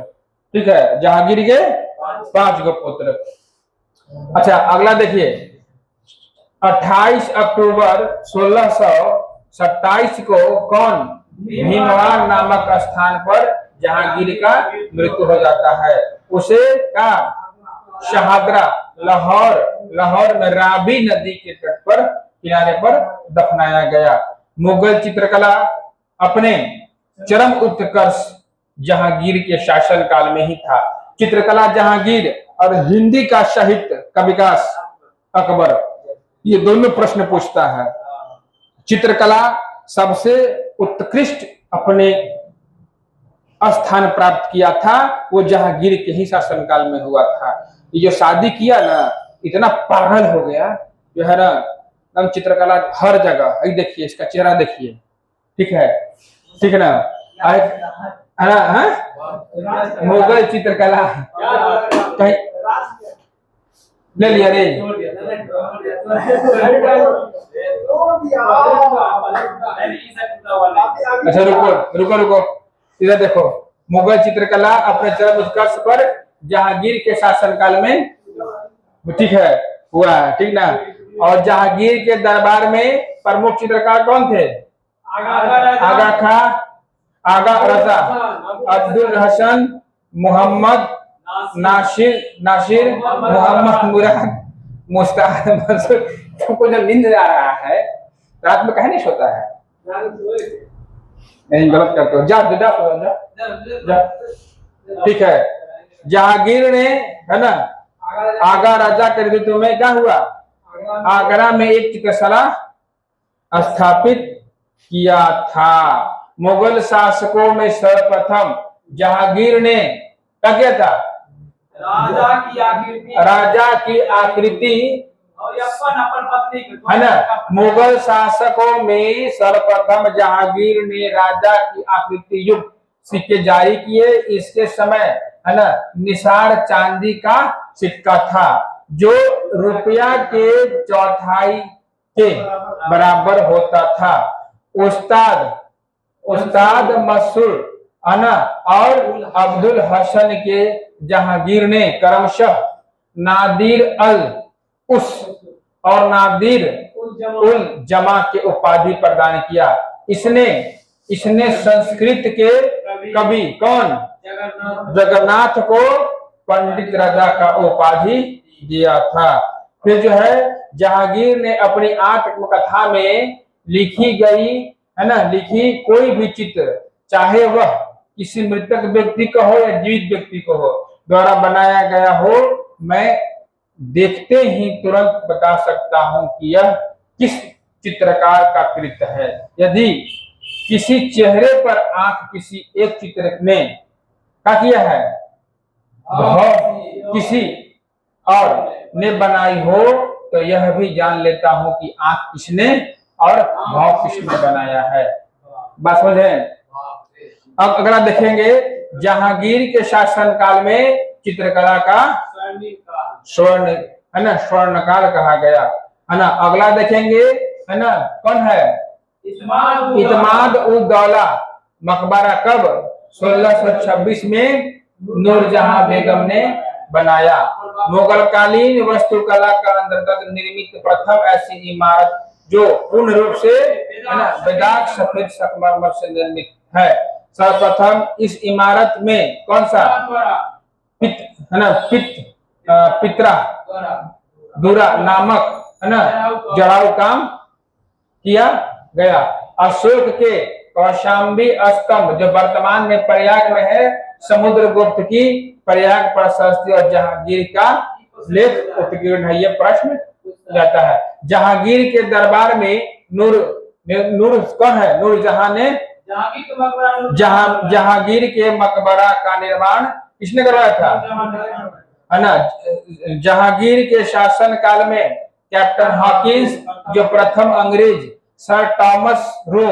S1: ठीक है, जहांगीर के 5 गो पुत्र। अच्छा, अगला देखिए, 28 अक्टूबर 1627 को कौन भीमवार नामक स्थान पर जहांगीर का मृत्यु हो जाता है। उसे का शहादरा लाहौर में रावी नदी के तट पर किनारे पर दफनाया गया। मुगल चित्रकला अपने चरम उत्कर्ष जहांगीर के शासन काल में ही था। चित्रकला जहांगीर और हिंदी का साहित्य का विकास अकबर, ये दोनों प्रश्न पूछता है। चित्रकला सबसे उत्कृष्ट अपने स्थान प्राप्त किया था, वो जहांगीर के ही शासनकाल में हुआ था। ये जो शादी किया ना, इतना पागल हो गया जो है ना, एकदम चित्रकला हर जगह। ये देखिए, इसका चेहरा देखिए, ठीक है, ठीक है ना, है ना, मुगल चित्रकला कहीं ले लिया रे। अच्छा रुको, इधर देखो, मुगल चित्रकला अपने चरम उत्कर्ष पर जहांगीर के शासनकाल में, ठीक है, हुआ है, ठीक ना। और जहांगीर के दरबार में प्रमुख चित्रकार कौन थे? आगा खां, आगा रजा, अब्दुल हसन, मोहम्मद नासिर, मोहम्मद मुराद, मुस्ताद मंसूर। तुमको जब नींद आ रहा है रात में कहीं नहीं सोता है? नहीं, गलत करते हो, जा। ठीक है, जहांगीर ने, है ना, आगा राजा के नेतृत्व में क्या हुआ? आगरा में एक चित्रशाला स्थापित किया था। मुगल शासकों में सर्वप्रथम जहांगीर ने क्या किया था? राजा की आकृति, है ना, मुगल शासकों में सर्वप्रथम जहांगीर ने राजा की आकृति युक्त सिक्के जारी किए। इसके समय, है ना, निसार चांदी का सिक्का था, जो रुपया के चौथाई के बराबर होता था। उस्ताद मसूर, है ना, और अब्दुल हसन के जहांगीर ने क्रमशः नादिर अल उस और नादिर उल जमा के उपाधि प्रदान किया। इसने संस्कृत के कवि कौन?
S2: जगन्नाथ
S1: जगन्नाथ को पंडित राजा का उपाधि दिया था। फिर जो है जहांगीर ने अपनी आत्मकथा में लिखी गई है ना, लिखी कोई भी चित्र, चाहे वह किसी मृतक व्यक्ति का हो या जीवित व्यक्ति को हो, द्वारा बनाया गया हो, मैं देखते ही तुरंत बता सकता हूं कि यह किस चित्रकार का कृत्य है। यदि किसी चेहरे पर आंख किसी एक चित्र ने क्या किया है, भाव किसी और ने बनाई हो, तो यह भी जान लेता हूं कि आंख किसने और भाव किसने बनाया है। बात समझे? अब अगला देखेंगे, जहांगीर के शासन काल में चित्रकला का स्वर्ण है ना, स्वर्णकाल कहा गया है ना। अगला देखेंगे है ना, कौन है? इतमाद उद दौला मकबरा कब? 1626 में नूरजहां बेगम ने बनाया। मुगलकालीन वास्तुकला का अंतर्गत निर्मित प्रथम ऐसी इमारत जो पूर्ण रूप से है ना बेदाग सफेद संगमरमर से निर्मित है। सर्वप्रथम इस इमारत में कौन सा है ना पित्रा दूरा नामक है ना जड़ाऊ काम किया गया। अशोक के कौशाम्बी स्तंभ जो वर्तमान में प्रयाग में है, समुद्रगुप्त की प्रयाग प्रशस्ति और जहांगीर का लेख उत्कीर्ण है। ये प्रश्न जाता है। जहांगीर के दरबार में नूर कौन है? नूरजहां ने जहांगीर के मकबरा का निर्माण किसने करवाया था है ना। जहांगीर के शासन काल में कैप्टन हॉकिंस जो प्रथम अंग्रेज sir Thomas Roe,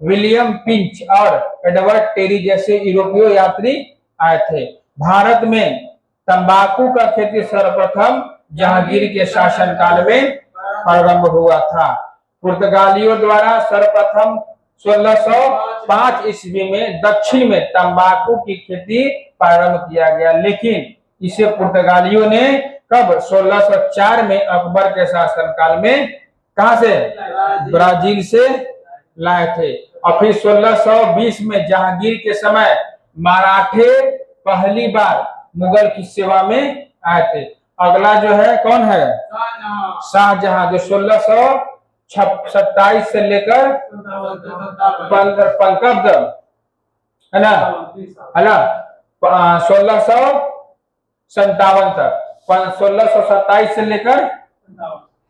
S1: William pinch और एडवर्ड टेरी जैसे यूरोपीय यात्री आए थे। भारत में तंबाकू का खेती सर्वप्रथम जहांगीर के शासन काल में प्रारंभ हुआ था। पुर्तगालियों द्वारा सर्वप्रथम 1605 ईस्वी में दक्षिण में तंबाकू की खेती प्रारंभ किया गया, लेकिन इसे पुर्तगालियों ने कब? 1604 में अकबर के शासन काल में कहां से? ब्राजील से लाए थे। और फिर 1620 में जहांगीर के समय मराठे पहली बार मुगल की सेवा में आए थे। अगला जो है कौन है? शाहजहां, जो 1627 से लेकर 15 है ना 1657 तक, 1627 से लेकर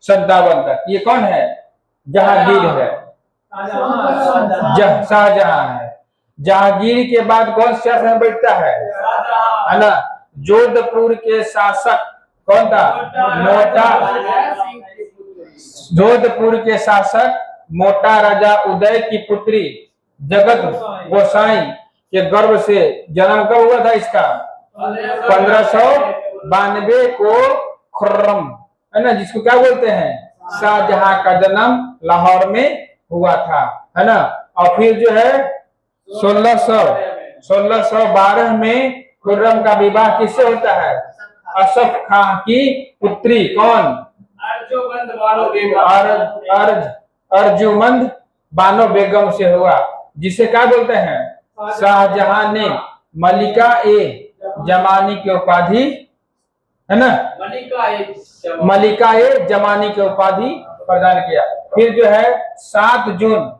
S1: 57 तक, ये कौन है? जहांगीर है, शाहजहां है। जहांगीर के बाद कौन शासन बैठता है ना? जोधपुर के शासक कौन था? जोधपुर के शासक मोटा राजा उदय की पुत्री जगत गोसाई के गर्भ से जन्म कब हुआ था इसका? 1592 को खुर्रम है ना, जिसको क्या बोलते हैं? शाहजहां का जन्म लाहौर में हुआ था है ना। और फिर जो है 1612 में खुर्रम का विवाह किससे होता है? असफ खां की पुत्री कौन? अर्जुमंद बानो बेगम से हुआ, जिसे क्या बोलते हैं? शाहजहां ने मलिका ए जमानी की उपाधि है ना, मलिका ए जमानी की उपाधि प्रदान किया। फिर जो है 7 जून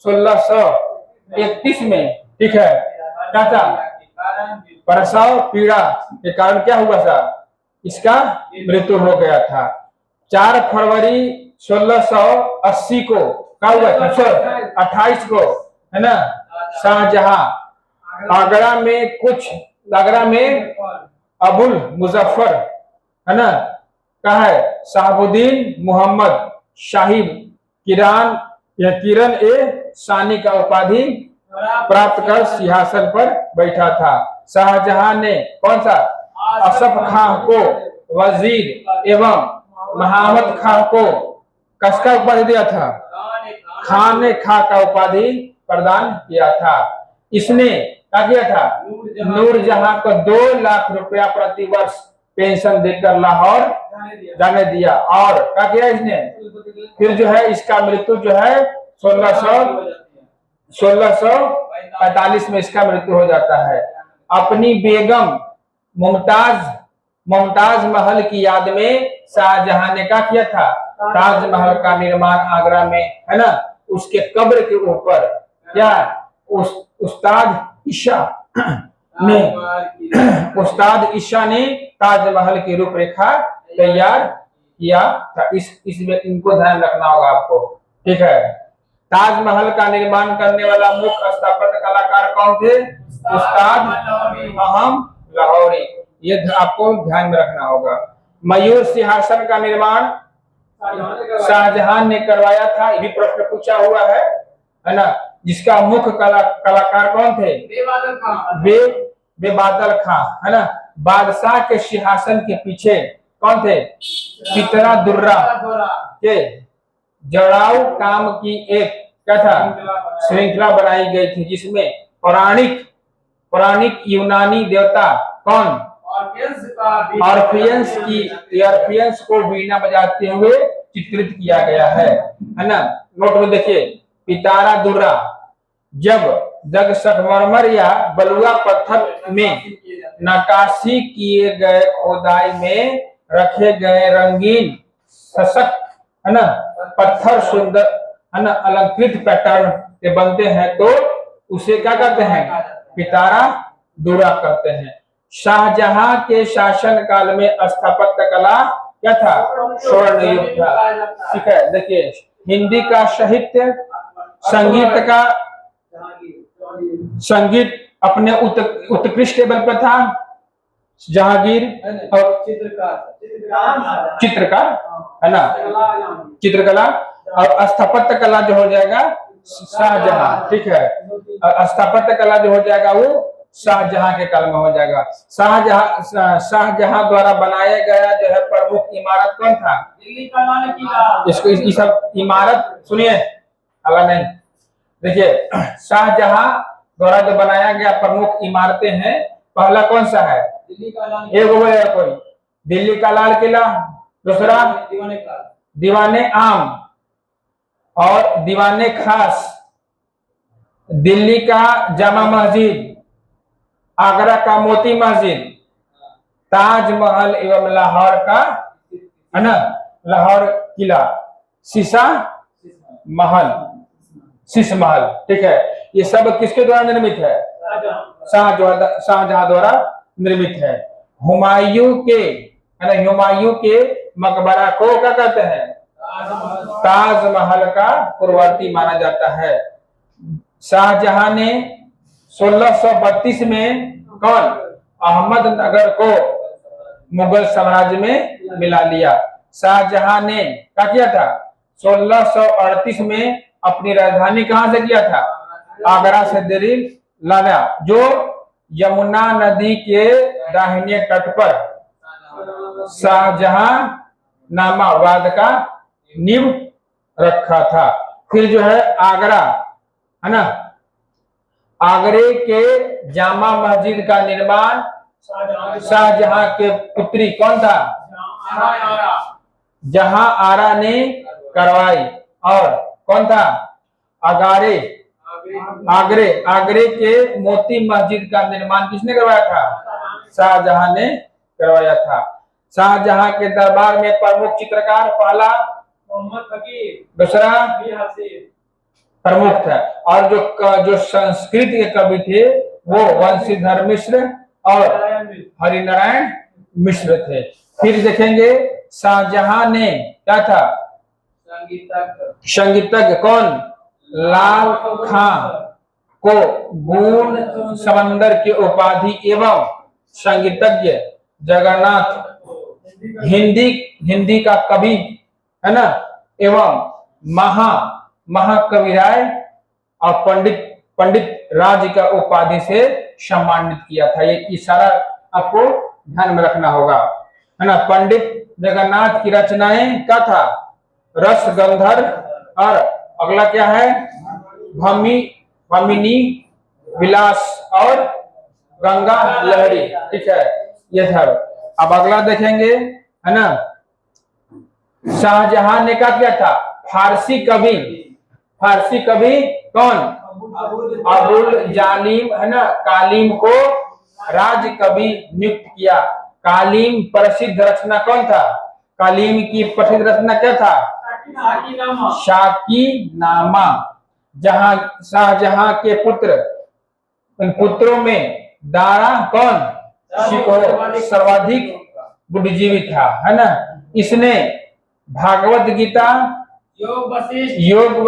S1: 1631 में, ठीक है, क्या था? प्रसव पीड़ा के कारण क्या हुआ था? इसका मृत्यु हो गया था। 4 फरवरी 1680 को क्या हुआ था? 28 को है ना, शाहजहां आगरा में अबुल मुजफ्फर है ना, कहा है शहाबुद्दीन मोहम्मद साहिब किरण ए सानी का उपाधि प्राप्त कर सिंहासन पर बैठा था। शाहजहां ने कौन सा? असफ खां को वजीर एवं महामद खां को कसका उपाधि दिया था? खान ने खां का उपाधि प्रदान किया था। इसने क्या किया था? नूरजहां को 2 लाख रुपया प्रति वर्ष पेंशन देकर लाहौर जाने दिया। और क्या किया इसने? फिर जो है इसका मृत्यु जो है 1600 1645 में इसका मृत्यु हो जाता है। अपनी बेगम मुमताज महल की याद में शाहजहां ने क्या किया था, ताजमहल का निर्माण आगरा में, है ना, उसके कब्र के ऊपर क्या उस्ताद ईशा ने ताजमहल की रूपरेखा तैयार किया था। इसमें इनको ध्यान रखना होगा आपको, ठीक है। ताजमहल का निर्माण करने वाला मुख्य स्थापत्य कलाकार कौन थे, उस्ताद अहम लाहौरी, ये आपको ध्यान में रखना होगा। मयूर सिंहासन का निर्माण शाहजहां ने करवाया था, ये भी प्रश्न पूछा हुआ है ना। जिसका मुख्य कलाकार कौन थे, बेबादल खां, है ना। बादशाह के सिंहासन के पीछे कौन थे, पितरा दुर्रा के जड़ाऊ काम की एक क्या था, श्रृंखला बनाई गई थी, जिसमें पौराणिक यूनानी देवता कौन, ऑर्फियंस को वीणा बजाते हुए चित्रित किया गया है ना। नोट में देखिए, पितारा दुर्रा जब संगमरमर या बलुआ पत्थर में नक्काशी किए गए खोदाई में रखे गए रंगीन सशक्त, है ना, पत्थर सुंदर, है ना, अलंकृत पैटर्न के बनते हैं, तो उसे क्या करते हैं, पितारा दुर्रा करते हैं। शाहजहां के शासन काल में स्थापत्य कला क्या था, स्वर्ण युग था, ठीक है। देखिए, हिंदी का साहित्य, संगीत अपने उत्कृष्ट लेवल पर था। जहांगीर और चित्रकार, है ना, चित्रकला और स्थापत्य कला जो हो जाएगा शाहजहां, ठीक है। और स्थापत्य कला जो हो जाएगा वो शाहजहां के काल में हो जाएगा। शाहजहां द्वारा बनाया गया जो है प्रमुख इमारत कौन था, दिल्ली का लाल किला। इसको ये सब इमारत सुनिए, अला नहीं, देखिए, शाहजहां द्वारा जो बनाया गया प्रमुख इमारतें हैं, पहला कौन सा है, दिल्ली का लाल, एक बोलेगा कोई, दिल्ली का लाल किला। दूसरा दीवाने आम और दीवाने खास, दिल्ली का जामा मस्जिद, आगरा का मोती मस्जिद, ताजमहल एवं लाहौर का, है ना, लाहौर किला, शीश महल, ठीक है। ये सब किसके द्वारा निर्मित है, शाहजहां द्वारा निर्मित है। हुमायूं के, है ना, हुमायूं के मकबरा को क्या कहते हैं, ताजमहल का पूर्ववर्ती माना जाता है। शाहजहां ने 1632 में कौन, अहमदनगर को मुगल साम्राज्य में मिला लिया। शाहजहां ने क्या किया था, 1638 में अपनी राजधानी कहां से किया था, आगरा से दिल्ली लाया, जो यमुना नदी के दाहिने तट पर शाहजहां नामा वाद का नींव रखा था। फिर जो है आगरा, है ना, आगरे के जामा मस्जिद का निर्माण शाहजहां के पुत्री कौन था, जहां आरा ने करवाई, और कौन था, आगरे के मोती मस्जिद का निर्माण किसने करवाया था, शाहजहां ने करवाया था। शाहजहां के दरबार में प्रमुख चित्रकार पहला मोहम्मद फकीर, दूसरा प्रमुख था, और जो संस्कृत के कवि थे वो वंशीधर मिश्र और हरिनारायण मिश्र थे। फिर देखेंगे शाहजहां ने क्या था, संगीतज्ञ कौन, लाल खां को गुण समंदर की उपाधि एवं संगीतज्ञ जगन्नाथ, हिंदी का कवि, है ना, एवं महाकवि राय और पंडित राज का उपाधि से सम्मानित किया था। ये सारा आपको ध्यान में रखना होगा, है ना। पंडित जगन्नाथ की रचनाएं क्या था, रस गंधर, और अगला क्या है, भमिनी विलास और गंगा लहरी, ठीक है, ये सब। अब अगला देखेंगे, है ना, शाहजहां ने क्या किया था, फारसी कवि कौन, अबुल जालिम है ना कालिम को राज कवि नियुक्त किया। कालिम प्रसिद्ध रचना कौन था? कालिम की प्रसिद्ध रचना क्या था? शाकी नामा। जहां शाहजहां के पुत्र, उन पुत्रों में दारा कौन? शिकोह सर्वाधिक बुद्धिजीवी था, है ना। इसने भागवत गीता, योग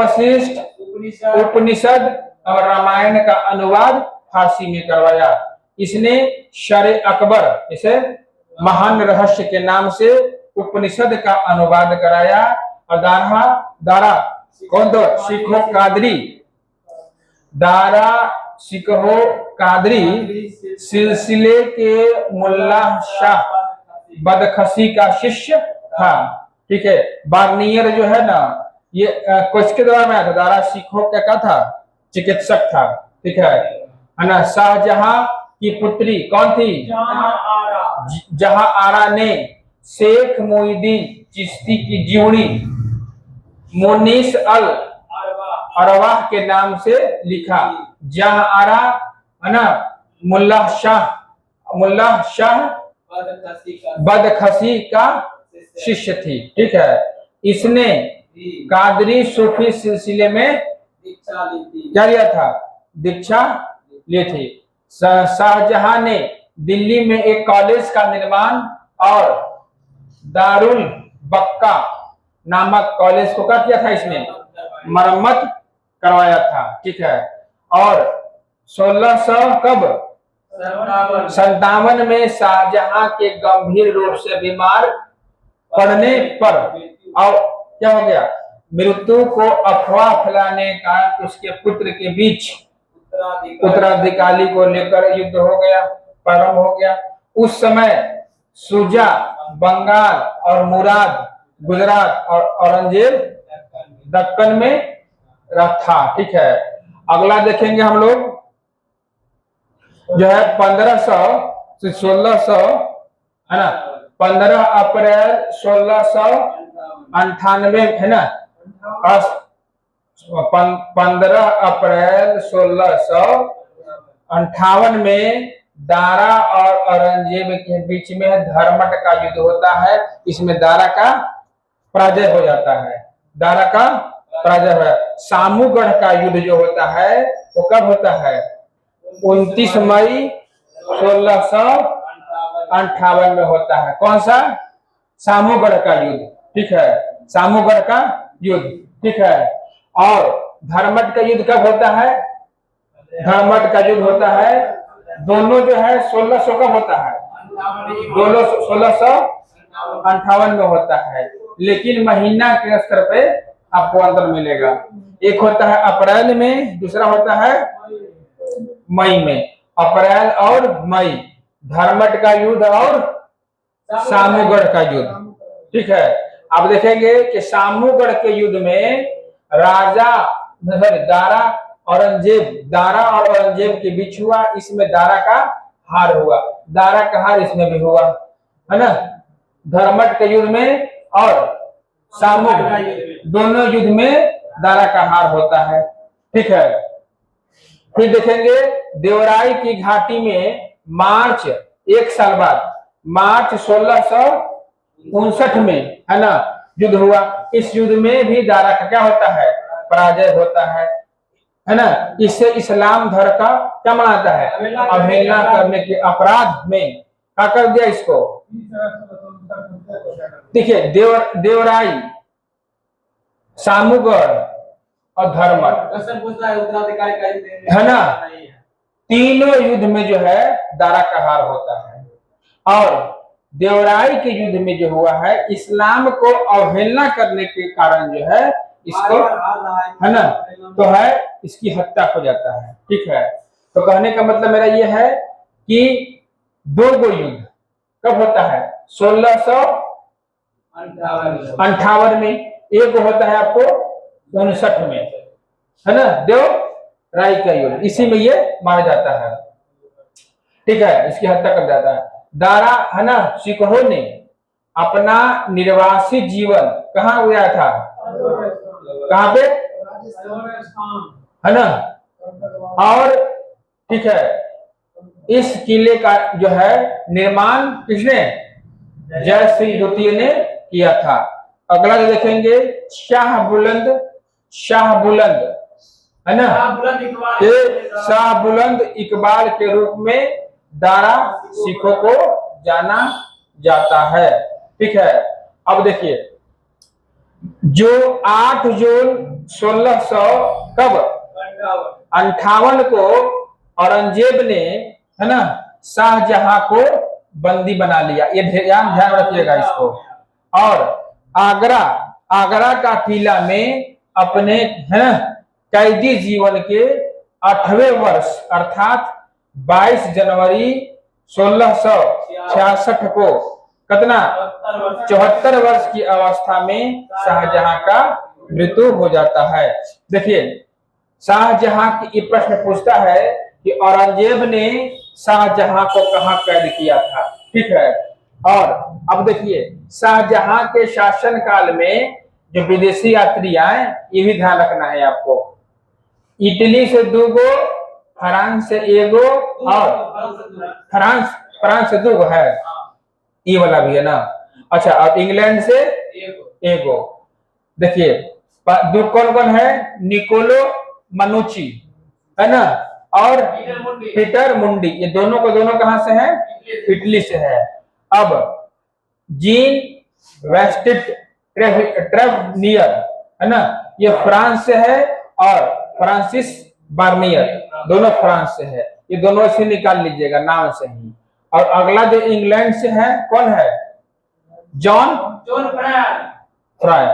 S1: वशिष्ठ, उपनिषद और रामायण का अनुवाद फारसी में करवाया। इसने शरे अकबर, इसे महान रहस्य के नाम से उपनिषद का अनुवाद कराया। और दारा कौन? तो शिकोह कादरी, दारा शिकोह कादरी सिलसिले के मुल्ला शाह बदखशी का शिष्य था। ठीक है, बार्नियर जो है ना, ये किसके द्वारा में आया था? दारा शिकोह क्या था? चिकित्सक था। ठीक है ना। शाहजहां की पुत्री कौन थी? जहां आरा ने शेख मोइनुद्दीन चिश्ती की जीवनी मोनिस अल अरवाह के नाम से लिखा। जहां आरा है ना मुल्ला शाह बदखशी का शिष्य थी। ठीक है, इसने कादरी सूफी सिलसिले में क्या लिया था? दीक्षा ली थी। शाहजहां ने दिल्ली में एक कॉलेज का निर्माण और दारुल बक्का नामक कॉलेज को क्या किया था? इसने मरम्मत करवाया था। ठीक है, और 1657 में शाहजहां के गंभीर रूप से बीमार पड़ने पर और क्या हो गया? मृत्यु को अफवाह फैलाने का उसके पुत्र के बीच उत्तराधिकारी को लेकर युद्ध हो गया, प्रारंभ हो गया। उस समय सुजा बंगाल और मुराद गुजरात और औरंगजेब दक्कन में था। ठीक है, अगला देखेंगे हम लोग जो है 1500 से 1600 है ना। 15 अप्रैल 1698 है ना। 15 अप्रैल 1658 में दारा और औरंगजेब के बीच में धर्मट का युद्ध होता है। इसमें दारा का पराजय हो जाता है। दारा का पराजय है। सामूगढ़ का युद्ध जो होता है वो कब होता है? 29 मई 1658 में होता है। कौन सा? सामूगढ़ का युद्ध। ठीक है, सामूगढ़ का युद्ध। ठीक है, और धर्मट का युद्ध कब होता है? धर्मट का युद्ध होता है दोनों जो है 1600 कब होता है? दोनों 1658 में होता है। लेकिन महीना के स्तर पे आपको अंतर मिलेगा। एक होता है अप्रैल में, दूसरा होता है मई में। अप्रैल और मई, धर्मट का युद्ध और सामूगढ़ का युद्ध। ठीक है, आप देखेंगे कि सामूगढ़ के युद्ध में दारा और औरंगजेब के बीच हुआ। इसमें दारा का हार हुआ। दारा का हार इसमें भी हुआ, है ना। धर्मट के युद्ध में और सामूगढ़ दोनों युद्ध में दारा का हार होता है। ठीक है, फिर देखेंगे देवराई की घाटी में मार्च, एक साल बाद मार्च 1659 में है ना युद्ध हुआ। इस युद्ध में भी दारा का क्या होता है? पराजय होता है ना। इससे इस्लाम धर्म का क्या मनाता है? अवहेलना करने के अपराध में क्या कर दिया इसको? देखिए, देवराई, सामूगढ़ और धर्मट है ना, तीनों युद्ध में जो है दारा का हार होता है। और देवराई के युद्ध में जो हुआ है, इस्लाम को अवहेलना करने के कारण जो है इसको है ना तो है इसकी हत्या हो जाता है। ठीक है, तो कहने का मतलब मेरा ये है कि दो गो युद्ध कब होता है? 1658 में। एक होता है आपको 59 में, है ना, देवराई का युद्ध। इसी में ये मारा जाता है। ठीक है, इसकी हत्या कर जाता है। दारा है ना शिकोह ने अपना निर्वासित जीवन कहाँ गया था? कहाँ पे? है ना, और ठीक है, इस किले का जो है निर्माण किसने? जय सिंह द्वितीय ने किया था। अगला जो देखेंगे शाह बुलंद है ना, ये शाह बुलंद इकबाल के रूप में दारा सिखों को जाना जाता है। ठीक है, अब देखिए जो 8 जून 1600 कब 58 को औरंगजेब ने है ना शाहजहां को बंदी बना लिया, ये ध्यान रखिएगा इसको। और आगरा का किला में अपने है ना कैदी जीवन के 8वें वर्ष अर्थात 22 जनवरी 1666 को कितना 74 वर्ष की अवस्था में शाहजहां का मृत्यु हो जाता है। देखिए शाहजहां की ये प्रश्न पूछता है कि औरंगजेब ने शाहजहां को कहां कैद किया था। ठीक है, और अब देखिए शाहजहां के शासन काल में जो विदेशी यात्री आए, ये भी ध्यान रखना है आपको। इटली से 2 गो, फ्रांस से 1 गो, और फ्रांस से 2 गो है, ये वाला भी है ना। अच्छा, अब इंग्लैंड से 1 गो। देखिए कौन कौन है? निकोलो मनुची है ना, और पीटर मुंडी, ये दोनों को दोनों कहां से हैं? इटली से है। अब जीन वेस्टिट ट्रेवनियर है ना, ये फ्रांस से है, और फ्रांसिस बार्नियर दोनों फ्रांस से है, ये दोनों से निकाल लीजिएगा नाम से ही। और अगला जो इंग्लैंड से है कौन है? John fry.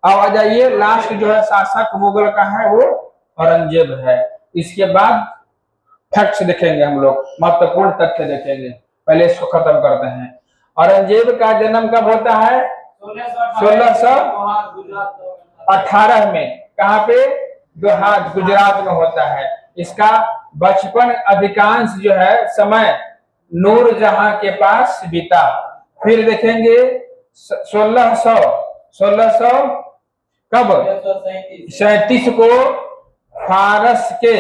S1: अब आ जाइए लास्ट जो है शासक मुगल का है वो औरंगजेब है। इसके बाद फैक्ट्स देखेंगे हम लोग, महत्वपूर्ण तथ्य देखेंगे, पहले इसको खत्म करते हैं। औरंगजेब का जन्म कब होता है? 1618 में। कहाँ पे? देहात गुजरात में होता है। इसका बचपन अधिकांश जो है समय नूरजहां के पास बीता। फिर देखेंगे 1600 कब 37 को फारस के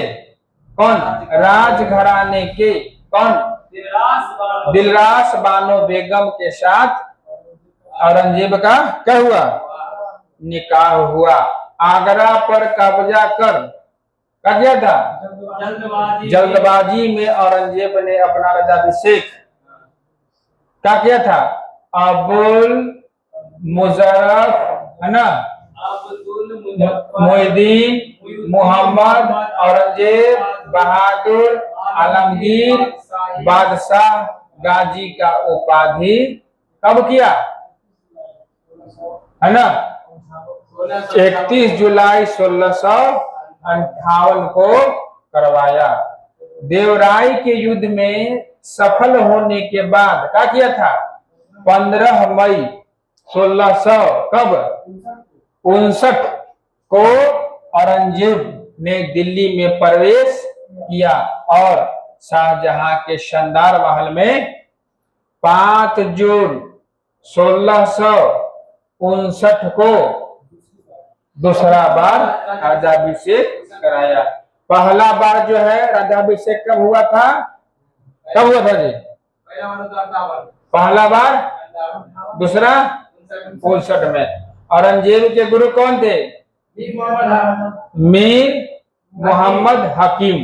S1: कौन राजघराने के कौन दिलरास बानो बेगम के साथ औरंगजेब का क्या हुआ? निकाह हुआ। आगरा पर कब्जा कर क्या था? जल्दबाजी में औरंगजेब ने अपना राज्याभिषेक क्या किया था? अब्दुल मुशर्रफ है ना, मोहिउद्दीन मोहम्मद औरंगजेब बहादुर आलमगीर बादशाह गाजी का उपाधि कब किया है ना? 31 जुलाई 1658 को करवाया। देवराय के युद्ध में सफल होने के बाद क्या किया था? 15 मई 1600 कब 59 को औरंगजेब ने दिल्ली में प्रवेश किया और शाहजहां के शानदार महल में 5 जून 1659 को दूसरा बार राज्याभिषेक कराया। पहला बार जो है राज्याभिषेक कब हुआ था? कब हुआ था जी? पहला बार, दूसरा 59 में। औरंगजेब के गुरु कौन थे? मीर मोहम्मद हकीम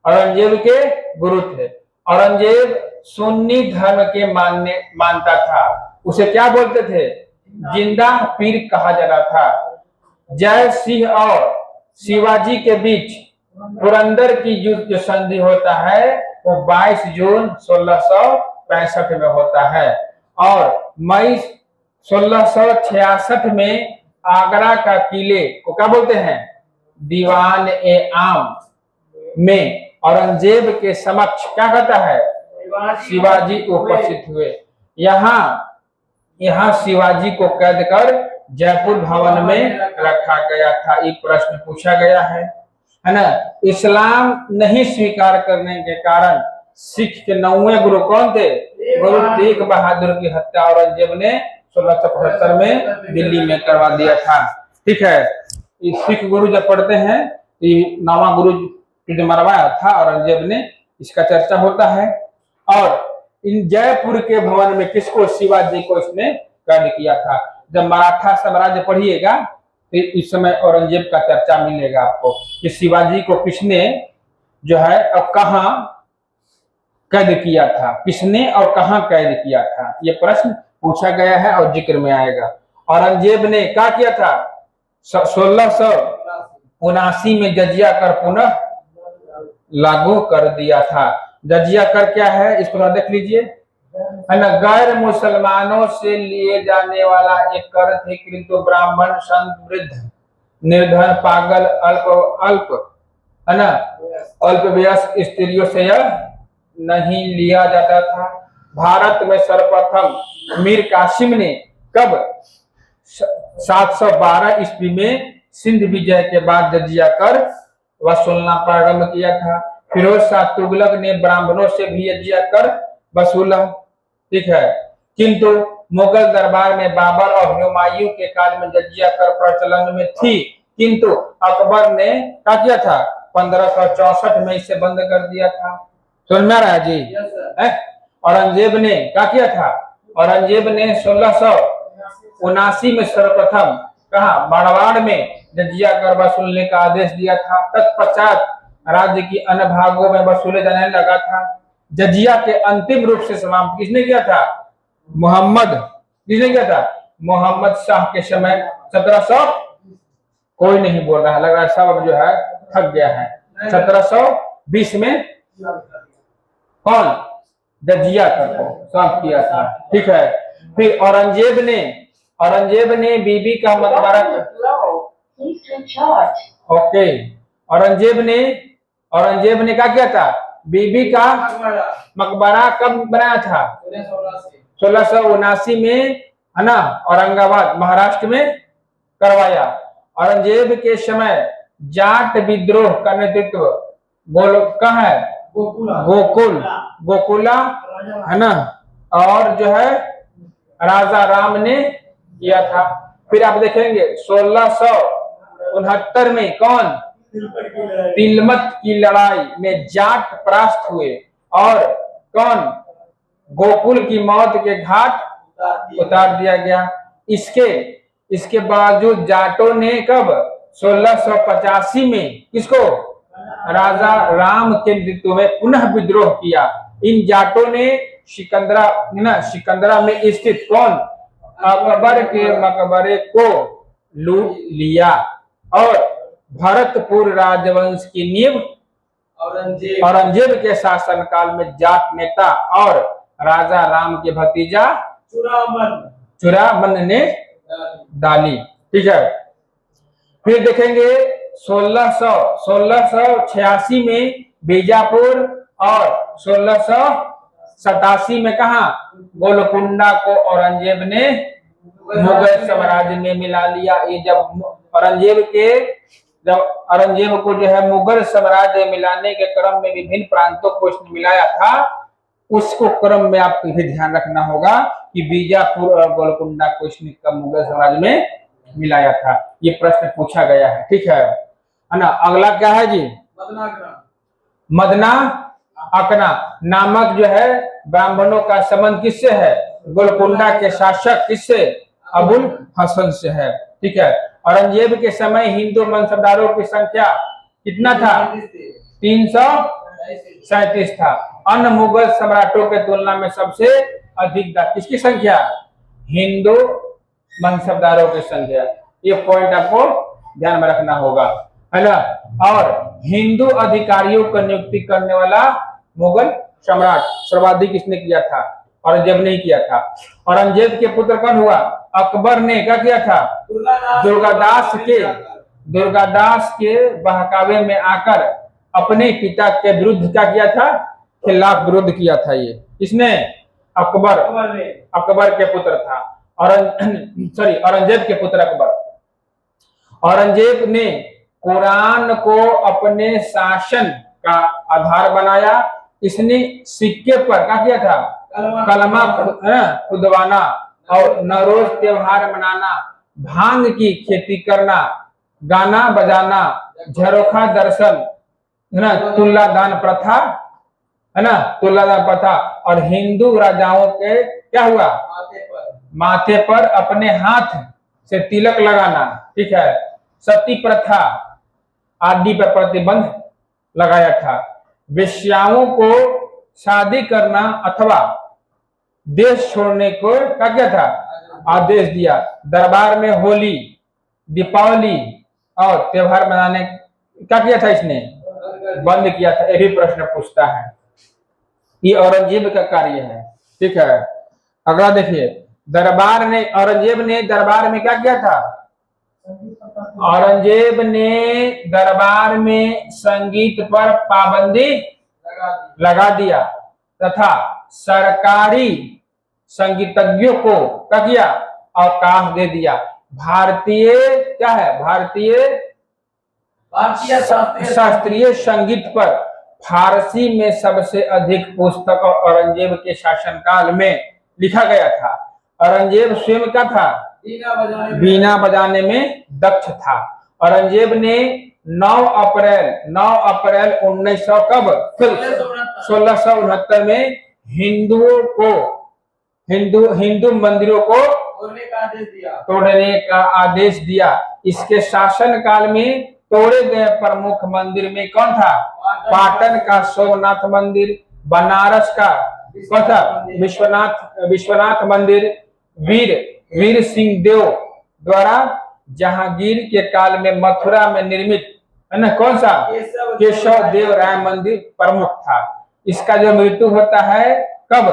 S1: औरंगजेब के गुरु थे। औरंगजेब सुन्नी धर्म के मानता था। उसे क्या बोलते थे? जिंदा पीर कहा जाता था। जय सिंह और शिवाजी के बीच पुरंदर की युद्ध जो संधि होता है वो 22 जून 1665 में होता है। और मई 1666 में आगरा का किले को क्या बोलते हैं? दीवान ए आम में औरंगजेब के समक्ष क्या कहता है? शिवाजी उपस्थित हुए। यहाँ शिवाजी को कैद कर जयपुर भवन में रखा गया था। एक प्रश्न पूछा गया है ना। इस्लाम नहीं स्वीकार करने के कारण सिख के 9वें गुरु कौन थे? गुरु तेग बहादुर की हत्या औरंगजेब ने 1675 में दिल्ली में करवा दिया था। ठीक है, सिख गुरु जब पढ़ते हैं 9वां गुरु युद्ध मरवाया था औरंगजेब ने, इसका चर्चा होता है। और इन जयपुर के भवन में किसको, शिवाजी को इसने कैद किया था। जब मराठा साम्राज्य पढ़िएगा तो इस समय औरंगजेब का चर्चा मिलेगा आपको कि शिवाजी को किसने जो है अब कहाँ कैद किया था, किसने और कहाँ कैद किया था, ये प्रश्न पूछा गया है और जिक्र में आएगा। औरंगजेब ने क्या किया था, 1679 में जजिया कर पुनः लागू कर दिया था। जजिया कर क्या है, इस पर देख लीजिए, है ना। गैर मुसलमानों से लिए जाने वाला एक कर थे, किंतु ब्राह्मण, संत, वृद्ध, निर्धन, पागल, अल्प है ना, अल्प वयस्क स्त्रियों से यह नहीं लिया जाता था। भारत में सर्वप्रथम मीर कासिम ने कब 712 ईस्वी में सिंध विजय के बाद जजिया कर वसूलना प्रारंभ किया था। फिरोज शाह तुगलक ने ब्राह्मणों से भी जजिया कर वसूला, ठीक है। किंतु मुगल दरबार में बाबर और हुमायूं के काल में जजिया कर प्रचलन में थी, किंतु अकबर ने क्या किया था, 1564 में इसे बंद कर दिया था। समझ में आ रहा है जी? औरंगजेब ने क्या किया था, औरंगजेब ने 1679 में सर्वप्रथम कहा मारवाड़ में जजिया कर वसूलने का आदेश दिया था। तत्पश्चात राज्य की अन्य भागों में वसूले जाने लगा था। जजिया के अंतिम रूप से समाप्त किसने किया था, किसने किया था, मोहम्मद शाह के समय 1700, कोई नहीं बोल रहा है, लग रहा है सब जो है थक गया है। 1720 में कौन, जजिया कर को समाप्त किया था, ठीक है। फिर औरंगजेब ने बीबी का मकबरा, ओके, औरंगजेब ने क्या किया था, बीबी का मकबरा कब बनाया था, 1679 में, है ना, औरंगाबाद महाराष्ट्र में करवाया। औरंगजेब के समय जाट विद्रोह का नेतृत्व कहाँ है, गोकुला है ना, और जो है राजा राम ने किया था। फिर आप देखेंगे 1669 में कौन, तिलमत की लड़ाई में जाट परास्त हुए और कौन, गोकुल की मौत के घाट उतार दिया गया। इसके बावजूद जाटों ने कब 1685 में किसको, राजा राम के नेतृत्व में पुनः विद्रोह किया। इन जाटों ने सिकंदरा में स्थित कौन, अकबर के मकबरे को लूट लिया और भरतपुर राजवंश की नींव औरंगजेब के शासनकाल में जाट नेता और राजा राम के भतीजा चुरामन ने डाली, ठीक है। फिर देखेंगे 1686 में बीजापुर और 1687 में कहा, गोलकुंडा को औरंगजेब ने मुगल साम्राज्य में मिला लिया। ये जब औरंगजेब को जो है मुगल साम्राज्य मिलाने के क्रम में विभिन्न प्रांतों को इसने मिलाया था, उसको क्रम में आपको ये ध्यान रखना होगा कि बीजापुर और गोलकुंडा को इसने कब मुगल साम्राज्य में मिलाया था, ये प्रश्न पूछा गया है, ठीक है ना। अगला क्या है जी, मदना अकना नामक जो है ब्राह्मणों का संबंध किससे है, गोलकुंडा के शासक किससे, अबुल हसन से है, ठीक है। औरंगजेब के समय हिंदू मनसबदारों की संख्या कितना था, 337 था। अन्य मुगल सम्राटों के तुलना में सबसे अधिक था किसकी संख्या, हिंदू मनसबदारों की संख्या। ये पॉइंट आपको ध्यान में रखना होगा, है ना। और हिंदू अधिकारियों को नियुक्ति करने वाला मुगल सम्राट सर्वाधिक किसने किया था, औरंगजेब ने किया था। औरंगजेब के पुत्र कौन हुआ, अकबर ने क्या किया था, दुर्गादास के बहकावे में आकर अपने पिता के विरुद्ध क्या किया था, खिलाफ विरोध किया था। ये इसने अकबर के पुत्र था, औरंगजेब के पुत्र अकबर। औरंगजेब ने कुरान को अपने शासन का आधार बनाया। इसने सिक्के पर क्या किया था, कलमा खुदवाना और नवरोज त्योहार मनाना, भांग की खेती करना, गाना बजाना, झरोखा दर्शन है ना, तुलादान प्रथा, है ना, तुलादान प्रथा। और हिंदू राजाओं के क्या हुआ, माथे पर अपने हाथ से तिलक लगाना, ठीक है, सती प्रथा आदि पर प्रतिबंध लगाया था। वेश्याओं को शादी करना अथवा देश छोड़ने को क्या था, आदेश दिया। दरबार में होली, दीपावली और त्योहार मनाने क्या किया था, इसने बंद किया था। यही प्रश्न पूछता है, ये औरंगजेब का कार्य है, ठीक है। अगला देखिए, औरंगजेब ने दरबार में क्या किया था, औरंगजेब ने दरबार में संगीत पर पाबंदी लगा दिया तथा सरकारी संगीतज्ञों को क्या किया, अवकाश दे दिया। भारतीय क्या है, भारतीय शास्त्रीय संगीत पर फारसी में सबसे अधिक पुस्तक औरंगजेब के शासनकाल में लिखा गया था। औरंगजेब स्वयं क्या था, बीना बजाने में दक्ष था। औरंगजेब ने 9 अप्रैल 1900 कब 1669 में हिंदू मंदिरों को तोड़ने का आदेश दिया। इसके शासन काल में तोड़े गए प्रमुख मंदिर में कौन था, पाटन का सोमनाथ मंदिर, बनारस का कौन था, विश्वनाथ मंदिर, वीर सिंह देव द्वारा जहांगीर के काल में मथुरा में निर्मित, है ना, कौन सा, केशव देव राय मंदिर प्रमुख था। इसका जो मृत्यु होता है कब,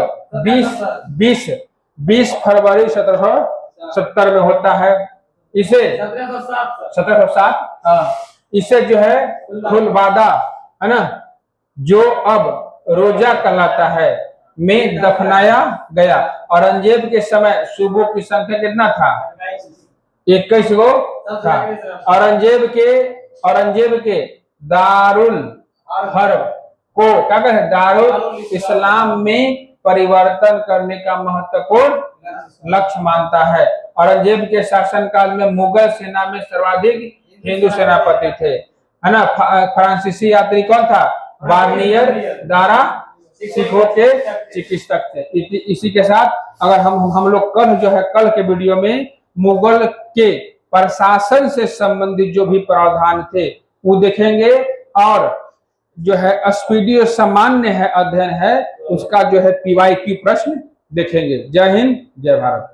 S1: 20 फरवरी 1770 में होता है। इसे 1707 इसे जो है फुलवादा, है ना, जो अब रोजा कहलाता है, में दफनाया गया। औरंगजेब के समय सूबों की संख्या कितना था, 21 गो था। औरंगजेब के दारुल हर्ब को क्या कहते हैं, दारुल इस्लाम में परिवर्तन करने का महत्वपूर्ण लक्ष्य मानता है। औरंगजेब के शासनकाल में मुगल सेना में सर्वाधिक हिंदू सेनापति थे, है ना। फ्रांसीसी यात्री कौन था, वार्नियर द्वारा सिखों के चिकित्सक थे। इसी के साथ अगर हम लोग कल के वीडियो में मुगल के प्रशासन से संबंधित जो भी प्रावधान थे वो देखेंगे, और जो है स्पीडी सामान्य है अध्ययन है उसका जो है PYQ प्रश्न देखेंगे। जय हिंद, जय भारत।